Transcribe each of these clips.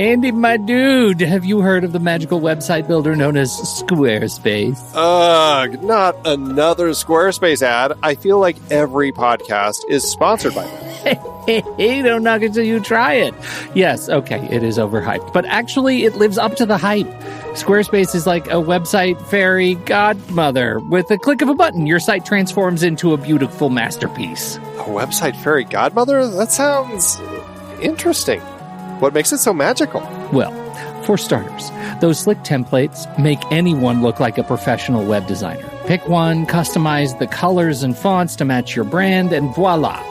Andy, my dude, have you heard of the magical website builder known as Squarespace? Ugh, not another Squarespace ad. I feel like every podcast is sponsored by them. Hey, don't knock it till you try it. Yes, okay, it is overhyped, but actually it lives up to the hype. Squarespace is like a website fairy godmother. With a click of a button, your site transforms into a beautiful masterpiece. A website fairy godmother? That sounds interesting. What makes it so magical? Well, for starters, those slick templates make anyone look like a professional web designer. Pick one, customize the colors and fonts to match your brand, and voila.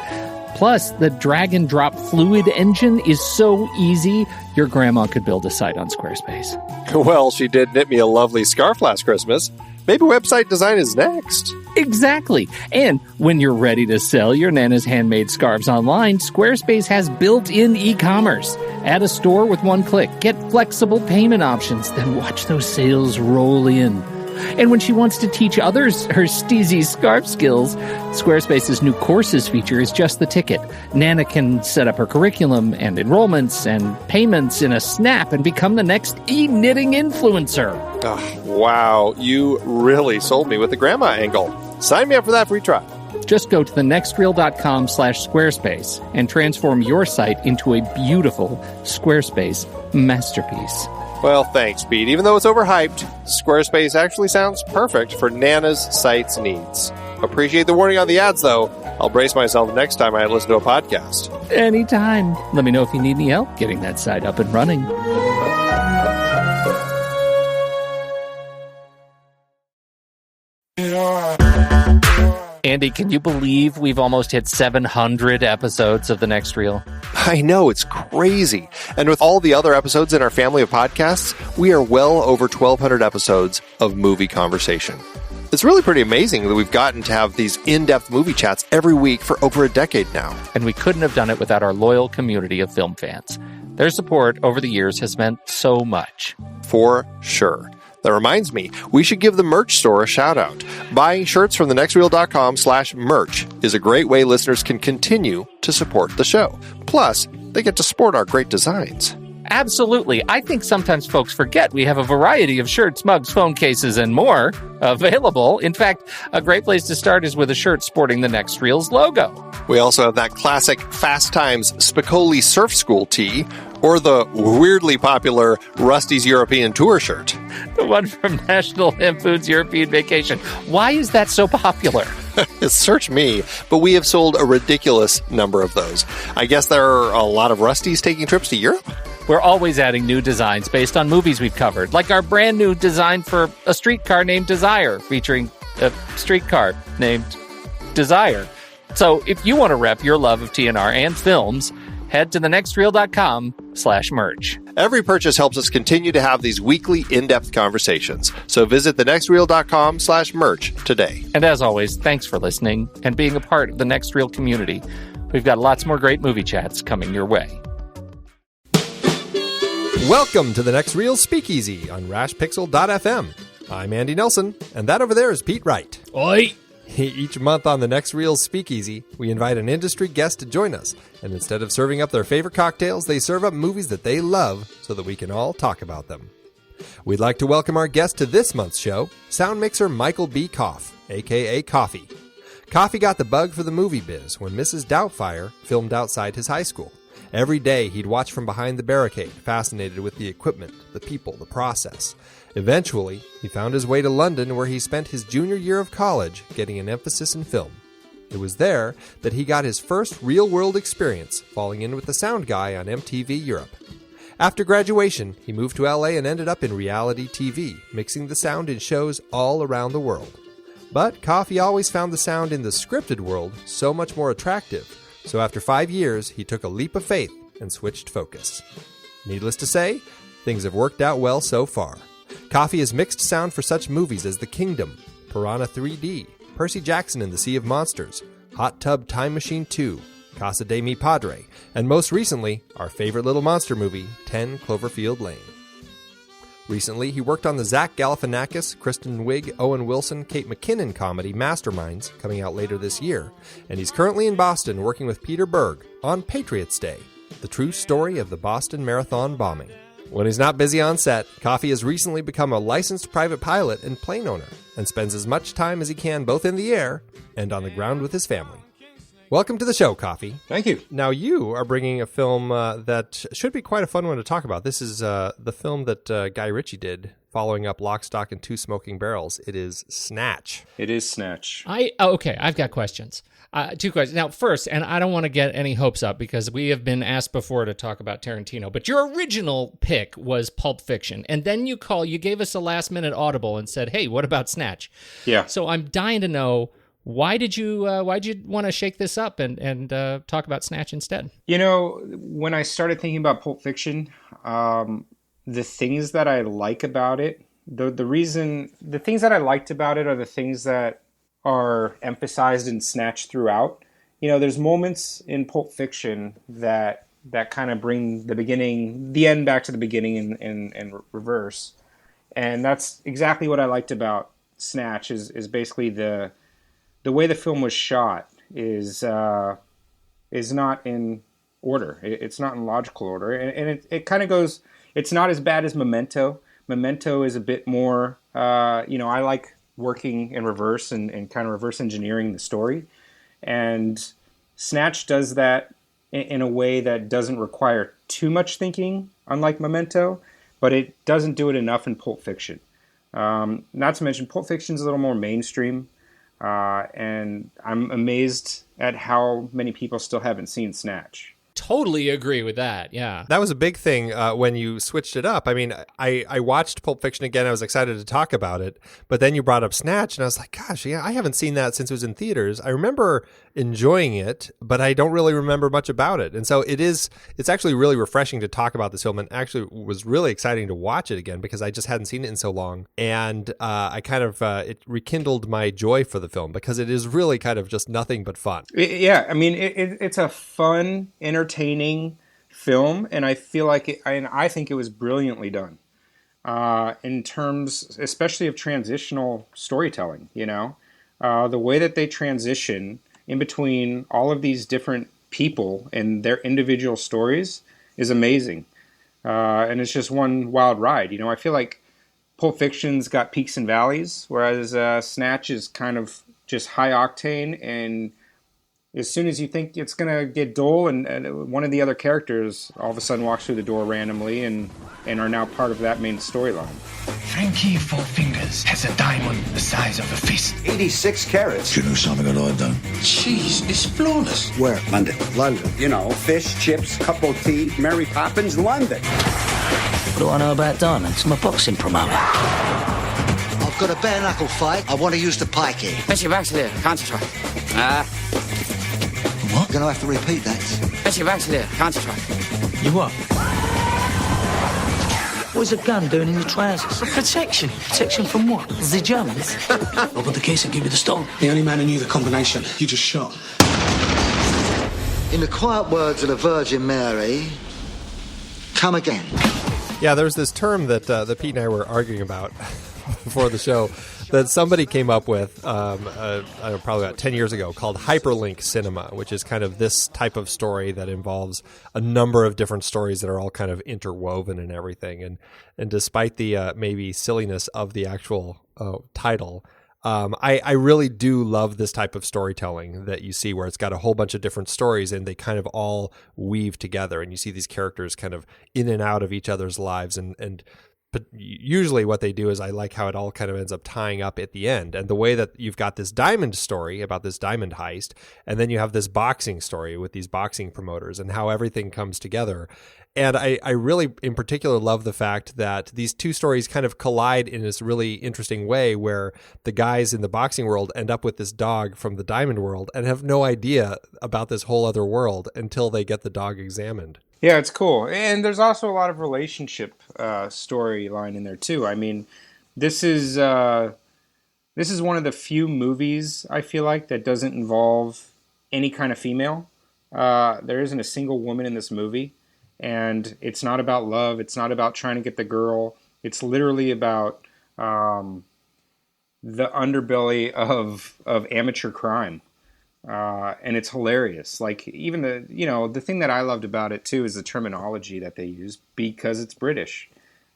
Plus, the drag-and-drop fluid engine is so easy, your grandma could build a site on Squarespace. Well, she did knit me a lovely scarf last Christmas. Maybe website design is next. Exactly. And when you're ready to sell your Nana's handmade scarves online, Squarespace has built-in e-commerce. Add a store with one click. Get flexible payment options. Then watch those sales roll in. And when she wants to teach others her steezy scarf skills, Squarespace's new courses feature is just the ticket. Nana can set up her curriculum and enrollments and payments in a snap and become the next e-knitting influencer. Oh, wow, you really sold me with the grandma angle. Sign me up for that free trial. Just go to thenextreel.com/Squarespace and transform your site into a beautiful Squarespace masterpiece. Well, thanks, Pete. Even though it's overhyped, Squarespace actually sounds perfect for Nana's site's needs. Appreciate the warning on the ads, though. I'll brace myself next time I listen to a podcast. Anytime. Let me know if you need any help getting that site up and running. Andy, can you believe we've almost hit 700 episodes of The Next Reel? I know, it's crazy. And with all the other episodes in our family of podcasts, we are well over 1,200 episodes of movie conversation. It's really pretty amazing that we've gotten to have these in-depth movie chats every week for over a decade now. And we couldn't have done it without our loyal community of film fans. Their support over the years has meant so much. For sure. That reminds me, we should give the merch store a shout out. Buying shirts from thenextreel.com/merch is a great way listeners can continue to support the show. Plus, they get to sport our great designs. Absolutely. I think sometimes folks forget we have a variety of shirts, mugs, phone cases, and more available. In fact, a great place to start is with a shirt sporting the Next Reel's logo. We also have that classic Fast Times Spicoli Surf School tee, or the weirdly popular Rusty's European Tour shirt. The one from National Lampoon's European Vacation. Why is that so popular? Search me, but we have sold a ridiculous number of those. I guess there are a lot of Rustys taking trips to Europe? We're always adding new designs based on movies we've covered, like our brand new design for a streetcar named Desire, featuring a streetcar named Desire. So if you want to rep your love of TNR and films, head to thenextreel.com/merch. Every purchase helps us continue to have these weekly in-depth conversations. So visit thenextreel.com/merch today. And as always, thanks for listening and being a part of the Next Reel community. We've got lots more great movie chats coming your way. Welcome to the Next Reel Speakeasy on rashpixel.fm. I'm Andy Nelson, and that over there is Pete Wright. Oi! Each month on the Next Reel Speakeasy, we invite an industry guest to join us, and instead of serving up their favorite cocktails, they serve up movies that they love so that we can all talk about them. We'd like to welcome our guest to this month's show, sound mixer Michael B. Koff, a.k.a. Coffee. Coffee got the bug for the movie biz when Mrs. Doubtfire filmed outside his high school. Every day, he'd watch from behind the barricade, fascinated with the equipment, the people, the process. Eventually, he found his way to London, where he spent his junior year of college getting an emphasis in film. It was there that he got his first real-world experience, falling in with the sound guy on MTV Europe. After graduation, he moved to LA and ended up in reality TV, mixing the sound in shows all around the world. But Coffee always found the sound in the scripted world so much more attractive. So after 5 years, he took a leap of faith and switched focus. Needless to say, things have worked out well so far. Coffee has mixed sound for such movies as The Kingdom, Piranha 3D, Percy Jackson and the Sea of Monsters, Hot Tub Time Machine 2, Casa de Mi Padre, and most recently, our favorite little monster movie, 10 Cloverfield Lane. Recently, he worked on the Zach Galifianakis, Kristen Wiig, Owen Wilson, Kate McKinnon comedy Masterminds, coming out later this year, and he's currently in Boston working with Peter Berg on Patriots Day, the true story of the Boston Marathon bombing. When he's not busy on set, Koff has recently become a licensed private pilot and plane owner, and spends as much time as he can both in the air and on the ground with his family. Welcome to the show, Koff. Thank you. Now, you are bringing a film that should be quite a fun one to talk about. This is the film that Guy Ritchie did, following up Lock, Stock, and Two Smoking Barrels. It is Snatch. It is Snatch. Okay, I've got questions. Two questions. Now, first, and I don't want to get any hopes up because we have been asked before to talk about Tarantino, but your original pick was Pulp Fiction, and then you gave us a last-minute audible and said, hey, what about Snatch? Yeah. So I'm dying to know, why'd you want to shake this up and talk about Snatch instead? You know, when I started thinking about Pulp Fiction, the things that I like about it, the things that I liked about it are the things that are emphasized in Snatch throughout. You know, there's moments in Pulp Fiction that kind of bring the end back to the beginning in reverse. And that's exactly what I liked about Snatch is basically the way the film was shot is not in order. It's not in logical order. And it kind of goes, it's not as bad as Memento. Memento is a bit more, I like working in reverse and kind of reverse engineering the story. And Snatch does that in a way that doesn't require too much thinking, unlike Memento, but it doesn't do it enough in Pulp Fiction. Not to mention, Pulp Fiction is a little more mainstream, and I'm amazed at how many people still haven't seen Snatch. Totally agree with that, yeah. That was a big thing when you switched it up. I mean, I watched Pulp Fiction again. I was excited to talk about it. But then you brought up Snatch, and I was like, gosh, yeah, I haven't seen that since it was in theaters. I remember enjoying it, but I don't really remember much about it. And so it's actually really refreshing to talk about this film, and actually was really exciting to watch it again because I just hadn't seen it in so long. And I kind of, it rekindled my joy for the film because it is really kind of just nothing but fun. I mean, it's a fun, entertaining film, and I feel like I think it was brilliantly done in terms, especially of transitional storytelling. You know, the way that they transition in between all of these different people and their individual stories is amazing, and it's just one wild ride. You know, I feel like Pulp Fiction's got peaks and valleys, whereas Snatch is kind of just high octane, and as soon as you think it's going to get dull, and one of the other characters all of a sudden walks through the door randomly and are now part of that main storyline. Frankie Four Fingers has a diamond the size of a fist. 86 carats. Do you know something that I've done? Jeez, it's flawless. Where? London. London. You know, fish, chips, cup of tea, Mary Poppins, London. What do I know about diamonds? I'm a boxing promoter. I've got a bare knuckle fight. I want to use the pikey. Fetch your bags here. Concentrate. What? You're going to have to repeat that. Fetch your bags here. Concentrate. You what? What's a gun doing in your trousers? Protection. Protection from what? The Germans? Open the case and give me the stone. The only man who knew the combination, you just shot. In the quiet words of the Virgin Mary, come again. Yeah, there's this term that Pete and I were arguing about before the show that somebody came up with probably about 10 years ago called hyperlink cinema, which is kind of this type of story that involves a number of different stories that are all kind of interwoven and everything. And despite the maybe silliness of the actual title, I really do love this type of storytelling that you see where it's got a whole bunch of different stories and they kind of all weave together, and you see these characters kind of in and out of each other's lives, but usually what they do is I like how it all kind of ends up tying up at the end. And the way that you've got this diamond story about this diamond heist, and then you have this boxing story with these boxing promoters and how everything comes together. And I really, in particular, love the fact that these two stories kind of collide in this really interesting way where the guys in the boxing world end up with this dog from the diamond world and have no idea about this whole other world until they get the dog examined. Yeah, it's cool. And there's also a lot of relationship storyline in there, too. I mean, this is one of the few movies, I feel like, that doesn't involve any kind of female. There isn't a single woman in this movie. And it's not about love. It's not about trying to get the girl. It's literally about the underbelly of amateur crime. and it's hilarious. Like even the thing that I loved about it too is the terminology that they use because it's British.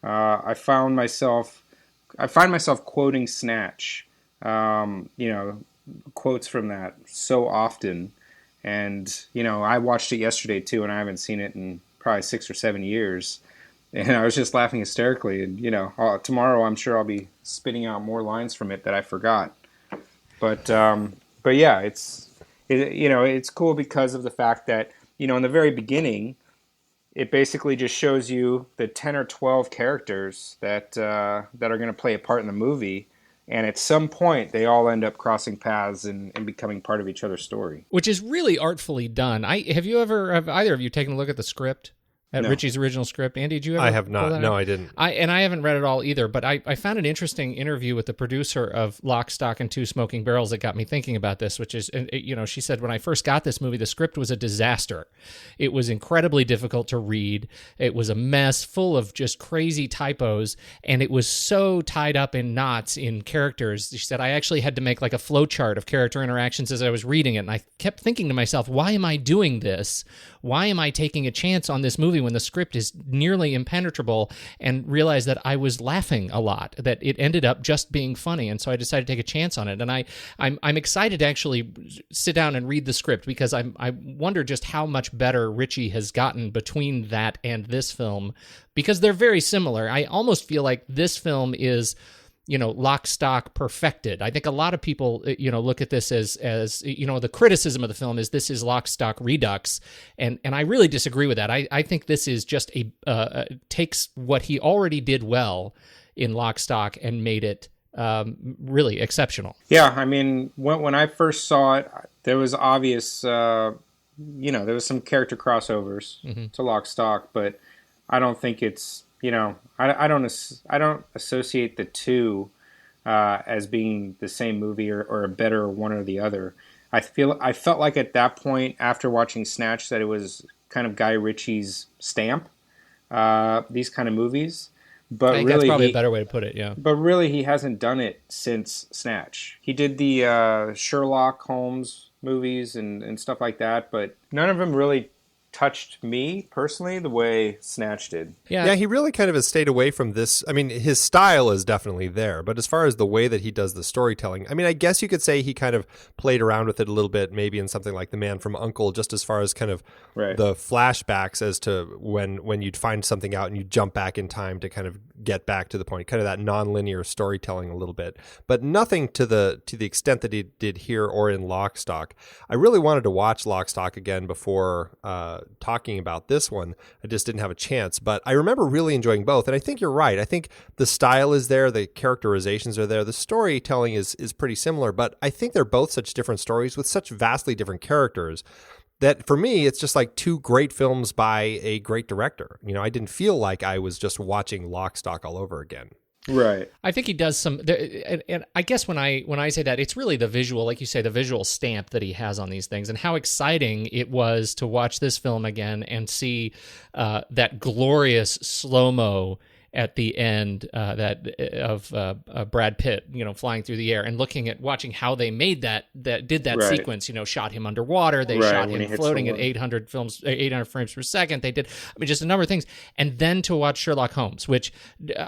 I find myself quoting Snatch, quotes from that so often. And, I watched it yesterday too, and I haven't seen it in probably 6 or 7 years. And I was just laughing hysterically. And, tomorrow I'm sure I'll be spitting out more lines from it that I forgot. But yeah, it's cool because of the fact that, in the very beginning, it basically just shows you the 10 or 12 characters that are going to play a part in the movie. And at some point, they all end up crossing paths and becoming part of each other's story. Which is really artfully done. Have either of you taken a look at the script? At No. Ritchie's original script. Andy, did you ever? I have not. No, I didn't. I haven't read it all either, but I found an interesting interview with the producer of Lock, Stock, and Two Smoking Barrels that got me thinking about this, which is, she said, when I first got this movie, the script was a disaster. It was incredibly difficult to read. It was a mess full of just crazy typos, and it was so tied up in knots in characters. She said, I actually had to make like a flow chart of character interactions as I was reading it, and I kept thinking to myself, why am I doing this? Why am I taking a chance on this movie when the script is nearly impenetrable? And realized that I was laughing a lot, that it ended up just being funny. And so I decided to take a chance on it. And I'm excited to actually sit down and read the script because I wonder just how much better Ritchie has gotten between that and this film, because they're very similar. I almost feel like this film is, Lock, Stock perfected. I think a lot of people, look at this as the criticism of the film is this is Lock, Stock, Redux, and I really disagree with that. I think this is just takes what he already did well in Lock, Stock and made it really exceptional. Yeah, I mean, when I first saw it, there was obvious, there was some character crossovers to Lock, Stock, but I don't think it's, I don't associate the two as being the same movie or a better one or the other. I felt like at that point after watching Snatch that it was kind of Guy Ritchie's stamp, these kind of movies. But I think really, that's probably a better way to put it. Yeah. But really, he hasn't done it since Snatch. He did the Sherlock Holmes movies and stuff like that, but none of them really touched me personally the way Snatch did. Yeah, he really kind of has stayed away from this. I mean, his style is definitely there, but as far as the way that he does the storytelling, I mean, I guess you could say he kind of played around with it a little bit, maybe in something like The Man from U.N.C.L.E., just as far as kind of the flashbacks as to when you'd find something out and you jump back in time to kind of get back to the point, kind of that non-linear storytelling a little bit, but nothing to the extent that he did here or in Lock, Stock. I really wanted to watch Lock, Stock again before talking about this one. I just didn't have a chance, but I remember really enjoying both. And I think you're right. I think the style is there. The characterizations are there. The storytelling is pretty similar, but I think they're both such different stories with such vastly different characters that for me, it's just like two great films by a great director. I didn't feel like I was just watching Lock, Stock all over again. Right. I think he does some, and I guess when I say that, it's really the visual, like you say, the visual stamp that he has on these things, and how exciting it was to watch this film again and see that glorious slow-mo at the end of Brad Pitt, flying through the air, and watching how they made that sequence. Shot him underwater, they shot him floating at 800 frames per second. They did, just a number of things, and then to watch Sherlock Holmes, which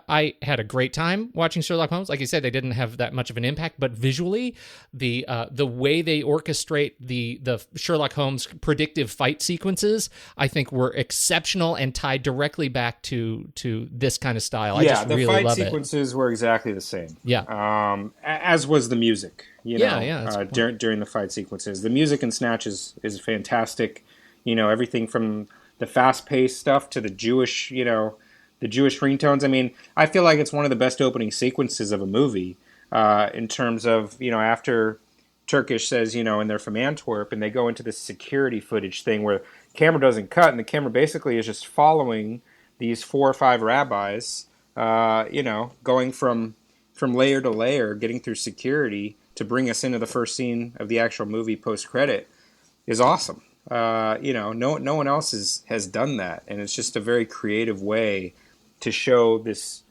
I had a great time watching Sherlock Holmes. Like you said, they didn't have that much of an impact, but visually, the way they orchestrate the Sherlock Holmes predictive fight sequences, I think were exceptional and tied directly back to this kind of style. I just really love it. The fight sequences were exactly the same. Yeah. As was the music. During the fight sequences, the music in Snatch is fantastic. Everything from the fast-paced stuff to the Jewish ringtones. I mean, I feel like it's one of the best opening sequences of a movie. In terms of after Turkish says and they're from Antwerp and they go into this security footage thing where camera doesn't cut and the camera basically is just following these 4 or 5 rabbis, going from layer to layer, getting through security to bring us into the first scene of the actual movie post-credit is awesome. No one else has done that, and it's just a very creative way to show this,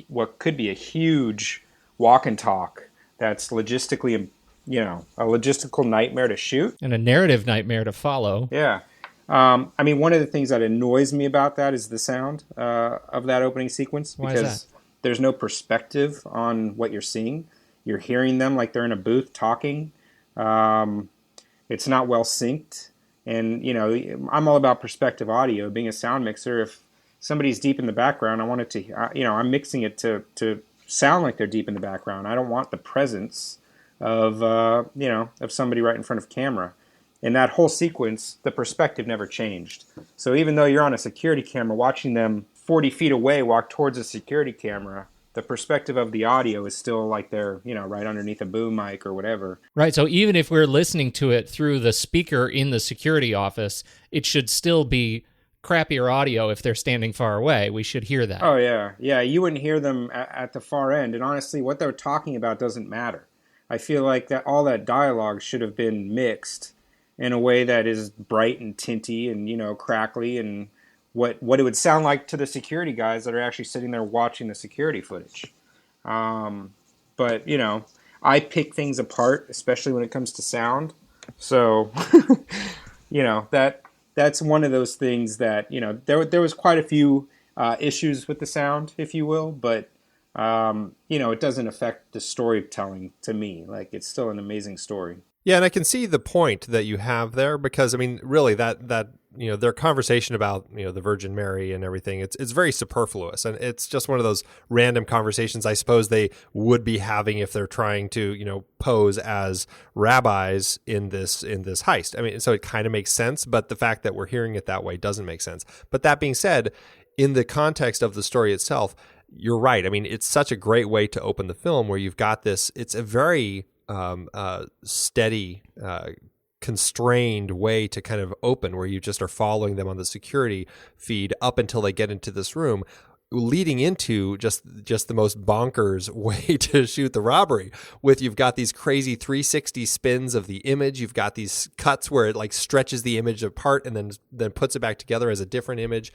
what could be a huge walk and talk that's logistically a logistical nightmare to shoot. And a narrative nightmare to follow. Yeah. I mean, one of the things that annoys me about that is the sound of that opening sequence. Why is Because that? there's no perspective on what you're seeing. You're hearing them like they're in a booth talking. It's not well synced. And, I'm all about perspective audio. Being a sound mixer, if somebody's deep in the background, I want it to, I'm mixing it to sound like they're deep in the background. I don't want the presence of, of somebody right in front of camera. In that whole sequence, the perspective never changed. So even though you're on a security camera watching them 40 feet away walk towards a security camera, the perspective of the audio is still like they're, right underneath a boom mic or whatever. Right, so even if we're listening to it through the speaker in the security office, it should still be crappier audio if they're standing far away. We should hear that. Oh, yeah. Yeah, you wouldn't hear them at the far end. And honestly, what they're talking about doesn't matter. I feel like that all that dialogue should have been mixed in a way that is bright and tinty and, crackly and what it would sound like to the security guys that are actually sitting there watching the security footage. But, I pick things apart, especially when it comes to sound. So, that's one of those things that, there was quite a few issues with the sound, if you will, but, it doesn't affect the storytelling to me. Like, it's still an amazing story. Yeah, and I can see the point that you have there because, I mean, really that their conversation about, the Virgin Mary and everything, it's very superfluous. And it's just one of those random conversations I suppose they would be having if they're trying to, pose as rabbis in this heist. I mean, so it kind of makes sense, but the fact that we're hearing it that way doesn't make sense. But that being said, in the context of the story itself, you're right. I mean, it's such a great way to open the film where you've got this, it's a very steady, constrained way to kind of open where you just are following them on the security feed up until they get into this room, leading into just the most bonkers way to shoot the robbery with you've got these crazy 360 spins of the image. You've got these cuts where it like stretches the image apart and then puts it back together as a different image.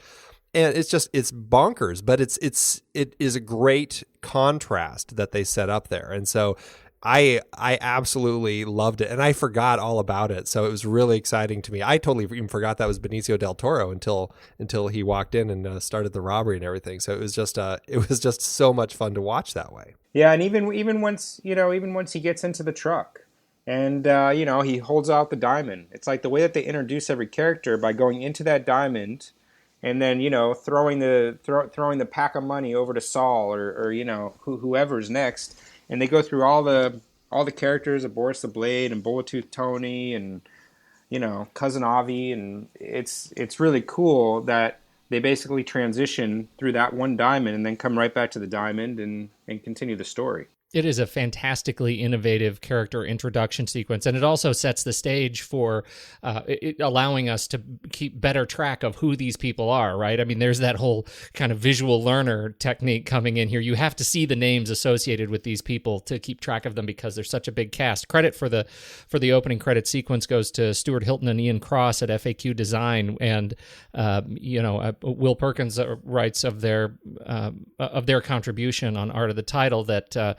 And it's bonkers, but it is a great contrast that they set up there. And so I absolutely loved it, and I forgot all about it. So it was really exciting to me. I totally even forgot that was Benicio del Toro until he walked in and started the robbery and everything. So it was just so much fun to watch that way. Yeah, and even once he gets into the truck, and he holds out the diamond. It's like the way that they introduce every character by going into that diamond, and then throwing the pack of money over to Saul or whoever's next. And they go through all the characters of Boris the Blade and Bullet Tooth Tony and Cousin Avi, and it's really cool that they basically transition through that one diamond and then come right back to the diamond and continue the story. It is a fantastically innovative character introduction sequence, and it also sets the stage for allowing us to keep better track of who these people are, right? I mean, there's that whole kind of visual learner technique coming in here. You have to see the names associated with these people to keep track of them because there's such a big cast. Credit for the opening credit sequence goes to Stuart Hilton and Ian Cross at FAQ Design, and Will Perkins writes of their contribution on art of the title that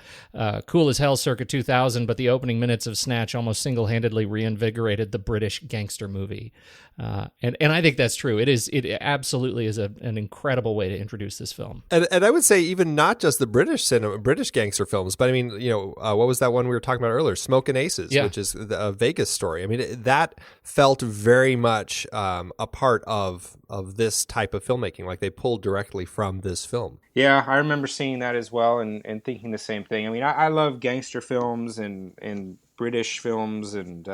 cool as hell circa 2000, but the opening minutes of Snatch almost single-handedly reinvigorated the British gangster movie. And I think that's true. It absolutely is an incredible way to introduce this film. And I would say even not just the British gangster films, but I mean, what was that one we were talking about earlier? Smokin' Aces, which is a Vegas story. I mean, that felt very much a part of this type of filmmaking. Like they pulled directly from this film. Yeah, I remember seeing that as well and thinking the same thing. I mean, I love gangster films and British films and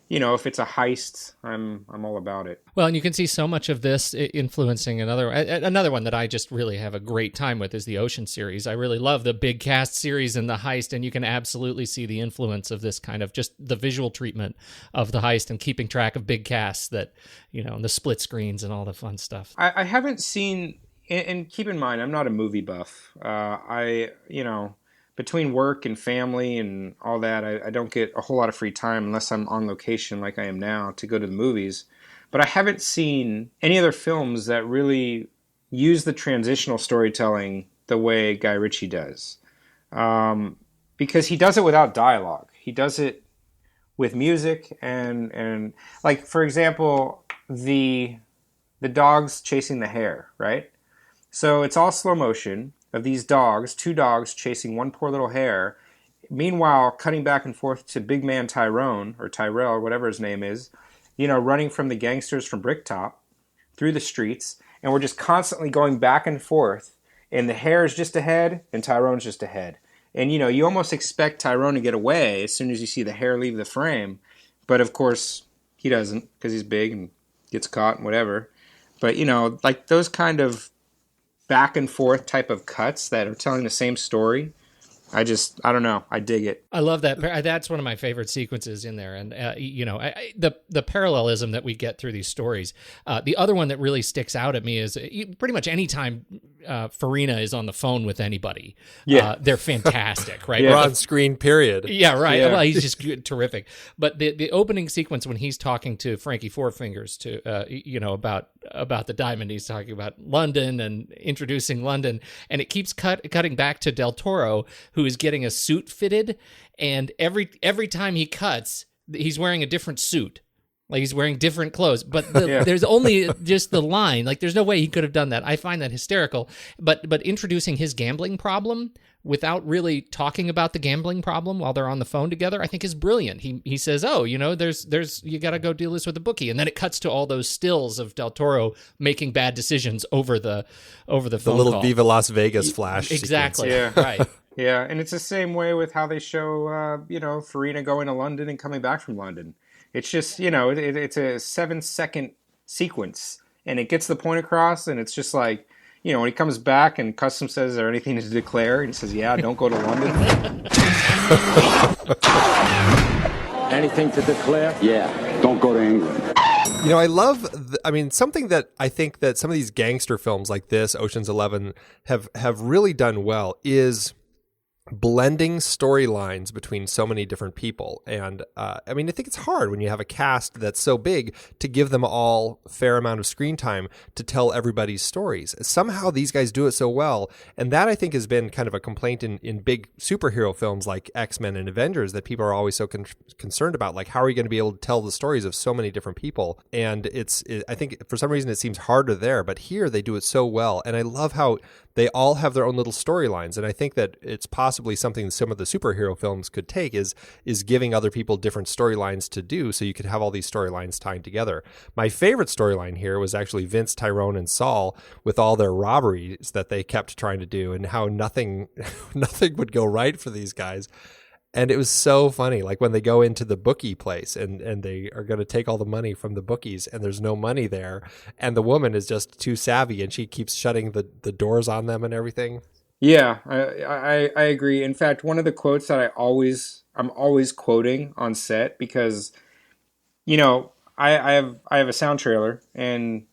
if it's a heist, I'm all about it. Well, and you can see so much of this influencing another one that I just really have a great time with is the Ocean series. I really love the big cast series and the heist, and you can absolutely see the influence of this kind of just the visual treatment of the heist and keeping track of big casts that, and the split screens and all the fun stuff. I haven't seen, and keep in mind, I'm not a movie buff. Between work and family and all that, I don't get a whole lot of free time unless I'm on location like I am now to go to the movies. But I haven't seen any other films that really use the transitional storytelling the way Guy Ritchie does. Because he does it without dialogue. He does it with music and like, for example, the dogs chasing the hare, right? So it's all slow motion of these dogs, two dogs chasing one poor little hare. Meanwhile, cutting back and forth to big man Tyrone, or Tyrell, or whatever his name is, running from the gangsters from Bricktop through the streets. And we're just constantly going back and forth. And the hare is just ahead, and Tyrone's just ahead. And, you almost expect Tyrone to get away as soon as you see the hare leave the frame. But, of course, he doesn't, because he's big and gets caught and whatever. But, like those kind of back and forth type of cuts that are telling the same story, I don't know. I dig it. I love that. That's one of my favorite sequences in there. And, the parallelism that we get through these stories. The other one that really sticks out at me is pretty much any time Farina is on the phone with anybody, they're fantastic, right? Yeah. On screen, period. Yeah, right. Yeah. Well, he's just good, terrific. But the opening sequence when he's talking to Frankie Four Fingers about the diamond, he's talking about London and introducing London, and it keeps cutting back to Del Toro, who is getting a suit fitted, and every time he cuts, he's wearing a different suit. Like he's wearing different clothes, but there's only just the line. Like there's no way he could have done that. I find that hysterical. But introducing his gambling problem without really talking about the gambling problem while they're on the phone together, I think is brilliant. He says, there's you got to go deal this with a bookie, and then it cuts to all those stills of Del Toro making bad decisions over the phone The little call. Viva Las Vegas flash. Exactly. Sequence. Yeah. Right. Yeah, and it's the same way with how they show, Farina going to London and coming back from London. It's just, it's a 7-second sequence, and it gets the point across, and it's just like, when he comes back and Customs says, is there anything to declare? And he says, yeah, don't go to London. Anything to declare? Yeah, don't go to England. I love, something that I think that some of these gangster films like this, Ocean's 11, have really done well is blending storylines between so many different people. And I think it's hard when you have a cast that's so big to give them all a fair amount of screen time to tell everybody's stories. Somehow these guys do it so well. And that I think has been kind of a complaint in big superhero films like X-Men and Avengers, that people are always so concerned about, like, how are you going to be able to tell the stories of so many different people? And I think for some reason it seems harder there, but here they do it so well. And I love how they all have their own little storylines. And I think that it's possibly something some of the superhero films could take is giving other people different storylines to do, so you could have all these storylines tying together. My favorite storyline here was actually Vince, Tyrone, and Saul with all their robberies that they kept trying to do, and how nothing would go right for these guys. And it was so funny, like when they go into the bookie place and they are going to take all the money from the bookies, and there's no money there. And the woman is just too savvy, and she keeps shutting the doors on them and everything. Yeah, I agree. In fact, one of the quotes that I'm always quoting on set, because, I have a sound trailer, and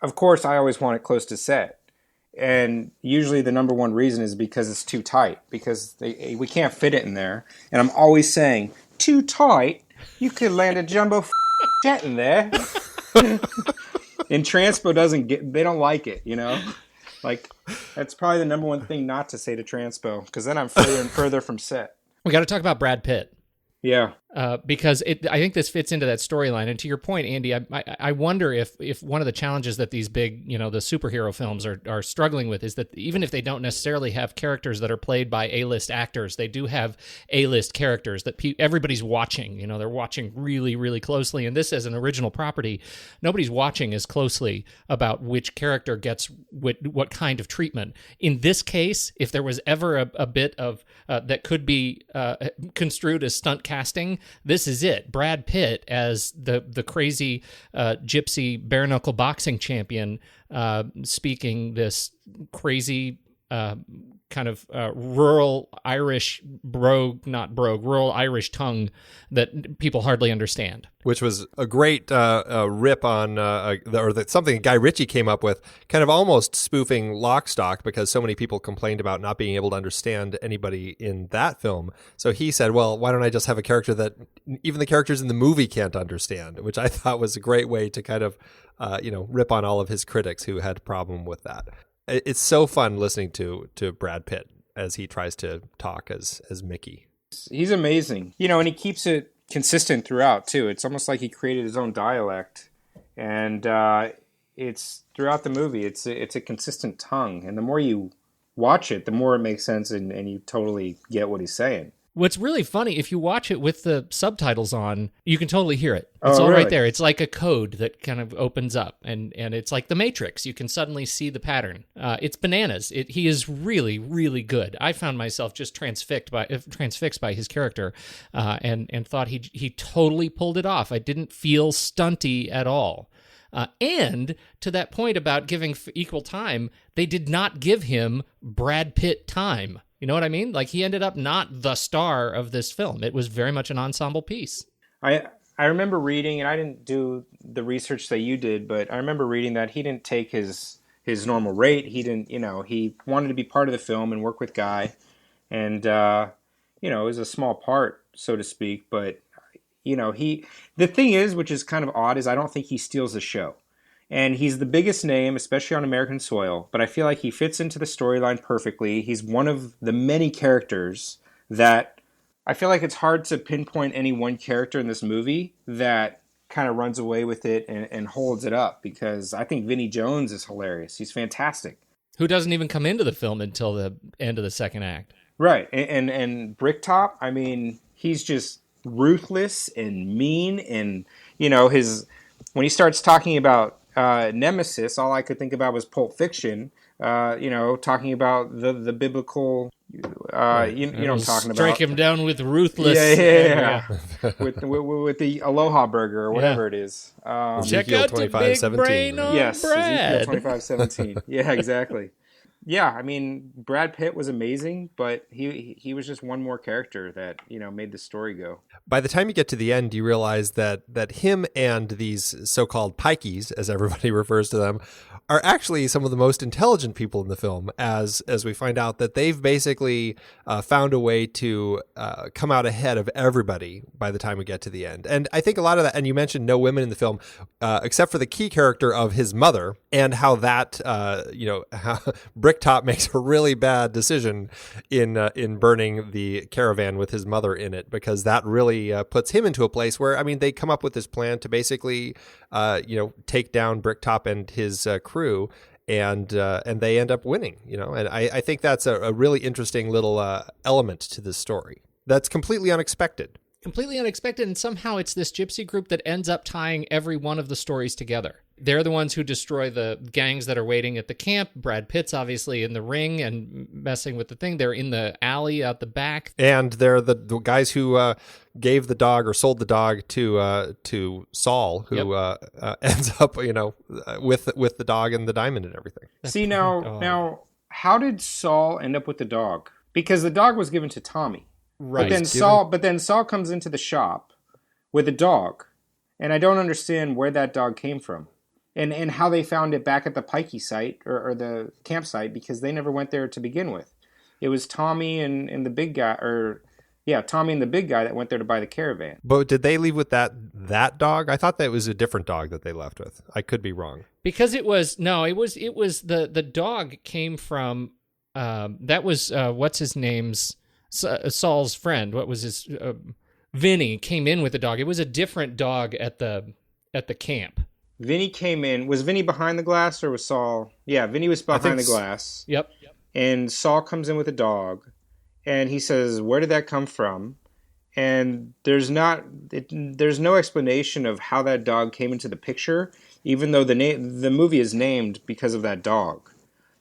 of course I always want it close to set. And usually the number one reason is because it's too tight, because we can't fit it in there. And I'm always saying, too tight? You could land a jumbo jet in there. And Transpo they don't like it, Like, that's probably the number one thing not to say to Transpo, because then I'm further and further from set. We got to talk about Brad Pitt. Yeah. Because I think this fits into that storyline. And to your point, Andy, I wonder if one of the challenges that these big, the superhero films are struggling with is that even if they don't necessarily have characters that are played by A-list actors, they do have A-list characters that everybody's watching. They're watching really, really closely. And this, as an original property, nobody's watching as closely about which character gets what kind of treatment. In this case, if there was ever a bit of that could be construed as stunt casting, this is it. Brad Pitt as the crazy gypsy bare knuckle boxing champion, speaking this crazy kind of rural Irish rural Irish tongue that people hardly understand. Which was a great rip on, something Guy Ritchie came up with, kind of almost spoofing Lock, Stock, because so many people complained about not being able to understand anybody in that film. So he said, well, why don't I just have a character that even the characters in the movie can't understand, which I thought was a great way to kind of, rip on all of his critics who had a problem with that. It's so fun listening to Brad Pitt as he tries to talk as Mickey. He's amazing. And he keeps it consistent throughout, too. It's almost like he created his own dialect. And it's throughout the movie, it's a consistent tongue. And the more you watch it, the more it makes sense and you totally get what he's saying. What's really funny, if you watch it with the subtitles on, you can totally hear it. Oh, It's all really? right there. It's like a code that kind of opens up, and it's like the Matrix. You can suddenly see the pattern. It's bananas. He is really, really good. I found myself just transfixed by his character, and thought he totally pulled it off. I didn't feel stunty at all. And to that point about giving equal time, they did not give him Brad Pitt time. You know what I mean? Like, he ended up not the star of this film. It was very much an ensemble piece. I remember reading, and I didn't do the research that you did, but I remember reading that he didn't take his normal rate. He didn't, he wanted to be part of the film and work with Guy. And, it was a small part, so to speak. But, the thing is, which is kind of odd, is I don't think he steals the show. And he's the biggest name, especially on American soil, but I feel like he fits into the storyline perfectly. He's one of the many characters that I feel like it's hard to pinpoint any one character in this movie that kind of runs away with it and holds it up, because I think Vinnie Jones is hilarious. He's fantastic. Who doesn't even come into the film until the end of the second act. Right. And Bricktop, I mean, he's just ruthless and mean, and, when he starts talking about Nemesis, all I could think about was Pulp Fiction, talking about the biblical, you know what I'm talking about. Strike him down with ruthless. Yeah. with the Aloha Burger or whatever it is. Check out the big brain on Brad. Ezekiel 25:17. Yeah, exactly. Yeah, I mean, Brad Pitt was amazing, but he was just one more character that, made the story go. By the time you get to the end, you realize that him and these so-called pikeys, as everybody refers to them, are actually some of the most intelligent people in the film, as we find out that they've basically found a way to come out ahead of everybody by the time we get to the end. And I think a lot of that, and you mentioned no women in the film, except for the key character of his mother, and how that, how Bricktop makes a really bad decision in burning the caravan with his mother in it, because that really puts him into a place where, I mean, they come up with this plan to basically, take down Bricktop and his crew, and they end up winning, and I think that's a really interesting little element to this story that's completely unexpected. And somehow it's this gypsy group that ends up tying every one of the stories together. They're the ones who destroy the gangs that are waiting at the camp. Brad Pitt's obviously in the ring and messing with the thing. They're in the alley out the back. And they're the guys who gave the dog or sold the dog to Saul, who ends up, with the dog and the diamond and everything. See, now, how did Saul end up with the dog? Because the dog was given to Tommy. Right. But then Saul comes into the shop with a dog, and I don't understand where that dog came from, and how they found it back at the Pikey site or the campsite, because they never went there to begin with. It was Tommy and the big guy, Tommy and the big guy that went there to buy the caravan. But did they leave with that dog? I thought that was a different dog that they left with. I could be wrong. Because it was the dog came from that was what's his name's Saul's friend. What was his Vinny came in with the dog. It was a different dog at the camp. Vinny came in. Was Vinny behind the glass or was Saul? Yeah, Vinny was behind the glass. Yep. And Saul comes in with a dog, and he says, "Where did that come from?" And there's no explanation of how that dog came into the picture, even though the movie is named because of that dog,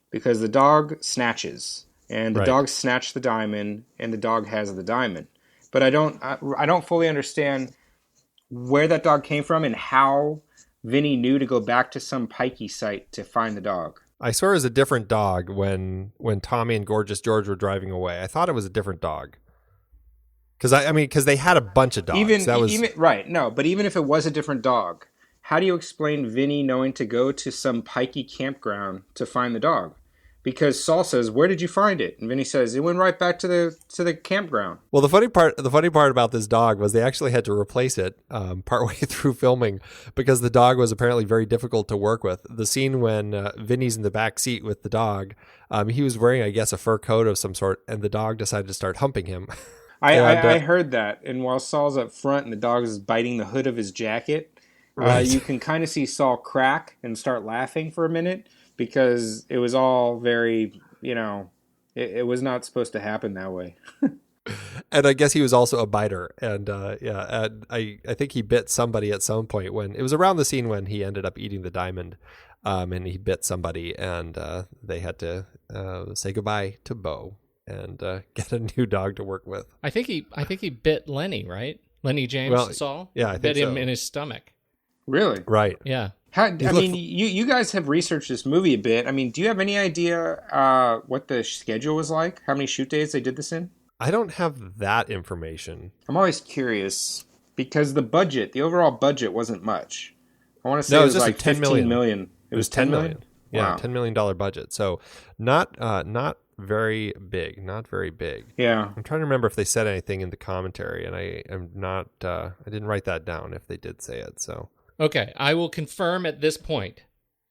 because the dog snatches, and the dog snatched the diamond, and the dog has the diamond. But I don't fully understand where that dog came from and how Vinny knew to go back to some pikey site to find the dog. I swear it was a different dog when Tommy and Gorgeous George were driving away. I thought it was a different dog. Because they had a bunch of dogs. But even if it was a different dog, how do you explain Vinny knowing to go to some pikey campground to find the dog? Because Saul says, "Where did you find it?" And Vinny says, "It went right back to the campground." Well, the funny part about this dog was they actually had to replace it partway through filming because the dog was apparently very difficult to work with. The scene when Vinny's in the back seat with the dog, he was wearing, I guess, a fur coat of some sort, and the dog decided to start humping him. I heard that. And while Saul's up front and the dog is biting the hood of his jacket, you can kind of see Saul crack and start laughing for a minute because it was all very, it was not supposed to happen that way. And I guess he was also a biter. And and I think he bit somebody at some point when it was around the scene when he ended up eating the diamond. And he bit somebody, and they had to say goodbye to Bo and get a new dog to work with. I think he bit Lenny, right? Lenny James Saul? Yeah, I think bit him so. in his stomach. Really? Right. Yeah. You guys have researched this movie a bit. I mean, do you have any idea what the schedule was like? How many shoot days they did this in? I don't have that information. I'm always curious because the overall budget wasn't much. I want to say No, it was just like 10 15 million. million. It was 10 million? Yeah, Wow. $10 million budget. So not very big. Not very big. Yeah. I'm trying to remember if they said anything in the commentary, and I didn't write that down if they did say it. So Okay, I will confirm at this point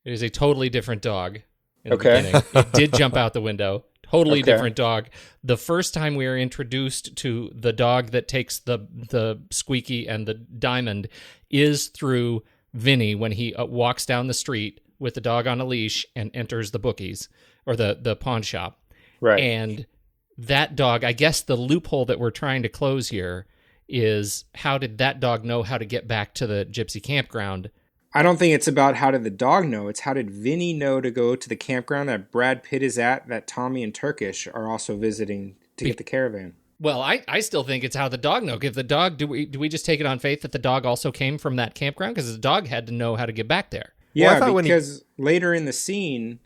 it is a totally different dog. In the Okay. beginning. It did jump out the window. Totally Okay. different dog. The first time we are introduced to the dog that takes the squeaky and the diamond is through Vinny when he walks down the street with the dog on a leash and enters the bookies or the pawn shop. Right. And that dog, I guess the loophole that we're trying to close here is how did that dog know how to get back to the gypsy campground? I don't think it's about how did the dog know. It's how did Vinny know to go to the campground that Brad Pitt is at, that Tommy and Turkish are also visiting to get the caravan. Well, I still think it's how the dog know. If the dog, do we just take it on faith that the dog also came from that campground? Because the dog had to know how to get back there. Yeah, Well, I thought because later in the scene,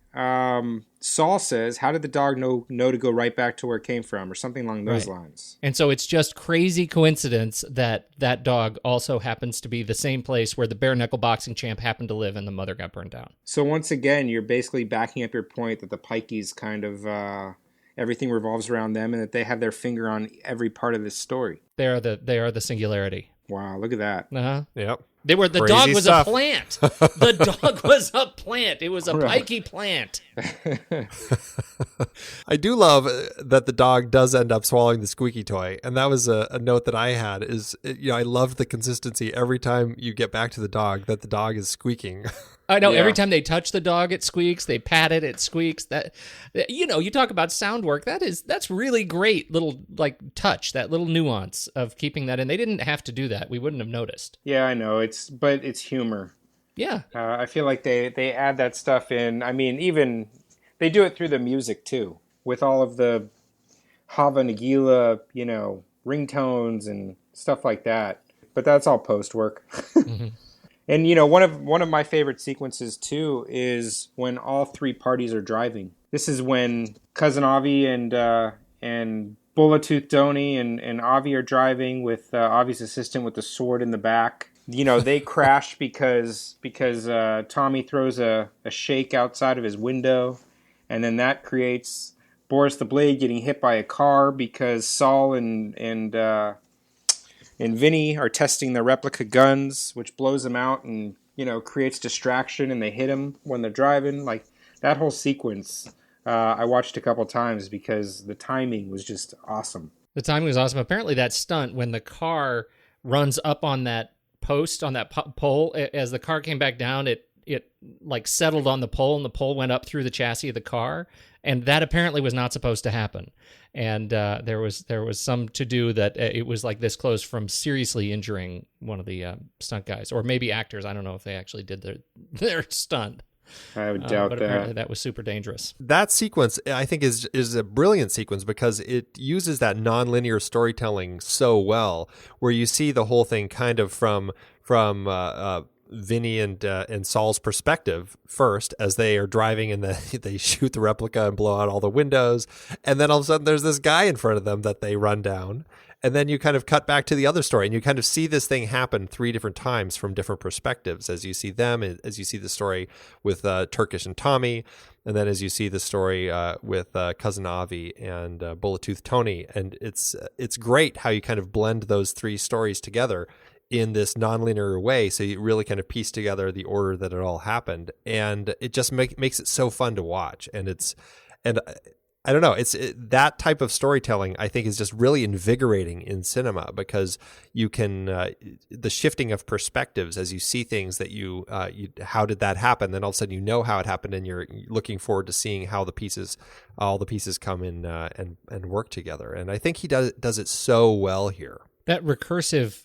Saul says, how did the dog know to go right back to where it came from, or something along those lines. And so it's just crazy coincidence that that dog also happens to be the same place where the bare knuckle boxing champ happened to live and the mother got burned down. So once again, you're basically backing up your point that the Pikeys kind of, everything revolves around them and that they have their finger on every part of this story. They are the singularity. Wow, look at that. Uh-huh. yep. The Crazy dog was stuff. a plant. The dog was a plant. It was a Right. pikey plant. I do love that the dog does end up swallowing the squeaky toy. And that was a note that I had is, I love the consistency every time you get back to the dog that the dog is squeaking. I know Yeah. every time they touch the dog, it squeaks. They pat it, it squeaks. That, you talk about sound work. That's really great little touch, that little nuance of keeping that in. They didn't have to do that. We wouldn't have noticed. Yeah, I know. But it's humor. Yeah. I feel like they add that stuff in. I mean, even they do it through the music too, with all of the Hava Nagila, ringtones and stuff like that. But that's all post work. Mm-hmm. And one of my favorite sequences too is when all three parties are driving. This is when Cousin Avi and Bulletooth Donnie and Avi are driving with Avi's assistant with the sword in the back. They crash because Tommy throws a shake outside of his window, and then that creates Boris the Blade getting hit by a car because Saul and Vinny are testing the replica guns, which blows them out and, creates distraction, and they hit him when they're driving. Like, that whole sequence, I watched a couple times because the timing was just awesome. The timing was awesome. Apparently that stunt, when the car runs up on that post, on that pole, as the car came back down, it settled on the pole, and the pole went up through the chassis of the car. And that apparently was not supposed to happen. And there was some to do that it was like this close from seriously injuring one of the stunt guys, or maybe actors. I don't know if they actually did their stunt. I would doubt but that. apparently that was super dangerous. That sequence, I think, is a brilliant sequence because it uses that nonlinear storytelling so well, where you see the whole thing kind of from Vinny and Saul's perspective first, as they are driving and they shoot the replica and blow out all the windows, and then all of a sudden there's this guy in front of them that they run down. And then you kind of cut back to the other story, and you kind of see this thing happen 3 different times from different perspectives, as you see them, as you see the story with Turkish and Tommy, and then as you see the story with Cousin Avi and Bulletooth Tony. And it's great how you kind of blend those 3 stories together in this nonlinear way, so you really kind of piece together the order that it all happened, and it just makes it so fun to watch. And I don't know. That type of storytelling, I think, is just really invigorating in cinema because you can the shifting of perspectives as you see things that you how did that happen? Then all of a sudden you know how it happened, and you're looking forward to seeing how all the pieces come in and work together. And I think he does it so well here. That recursive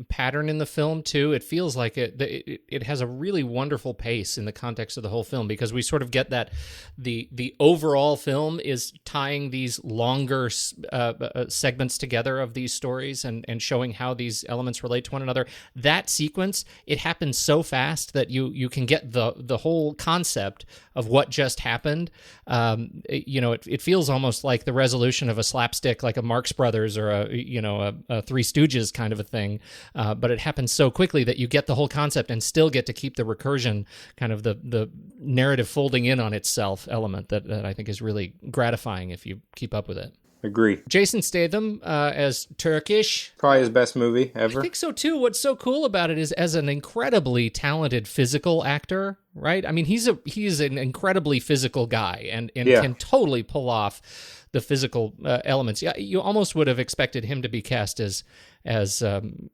pattern in the film too, it feels like it has a really wonderful pace in the context of the whole film, because we sort of get that the overall film is tying these longer segments together of these stories and showing how these elements relate to one another. That sequence, it happens so fast that you can get the whole concept of what just happened. It feels almost like the resolution of a slapstick, like a Marx Brothers or a Three Stooges kind of a thing, but it happens so quickly that you get the whole concept and still get to keep the recursion, kind of the narrative folding in on itself element that I think is really gratifying if you keep up with it. Agree. Jason Statham as Turkish. Probably his best movie ever. I think so too. What's so cool about it is, as an incredibly talented physical actor, right? I mean, he's an incredibly physical guy and can totally pull off the physical elements. Yeah, you almost would have expected him to be cast as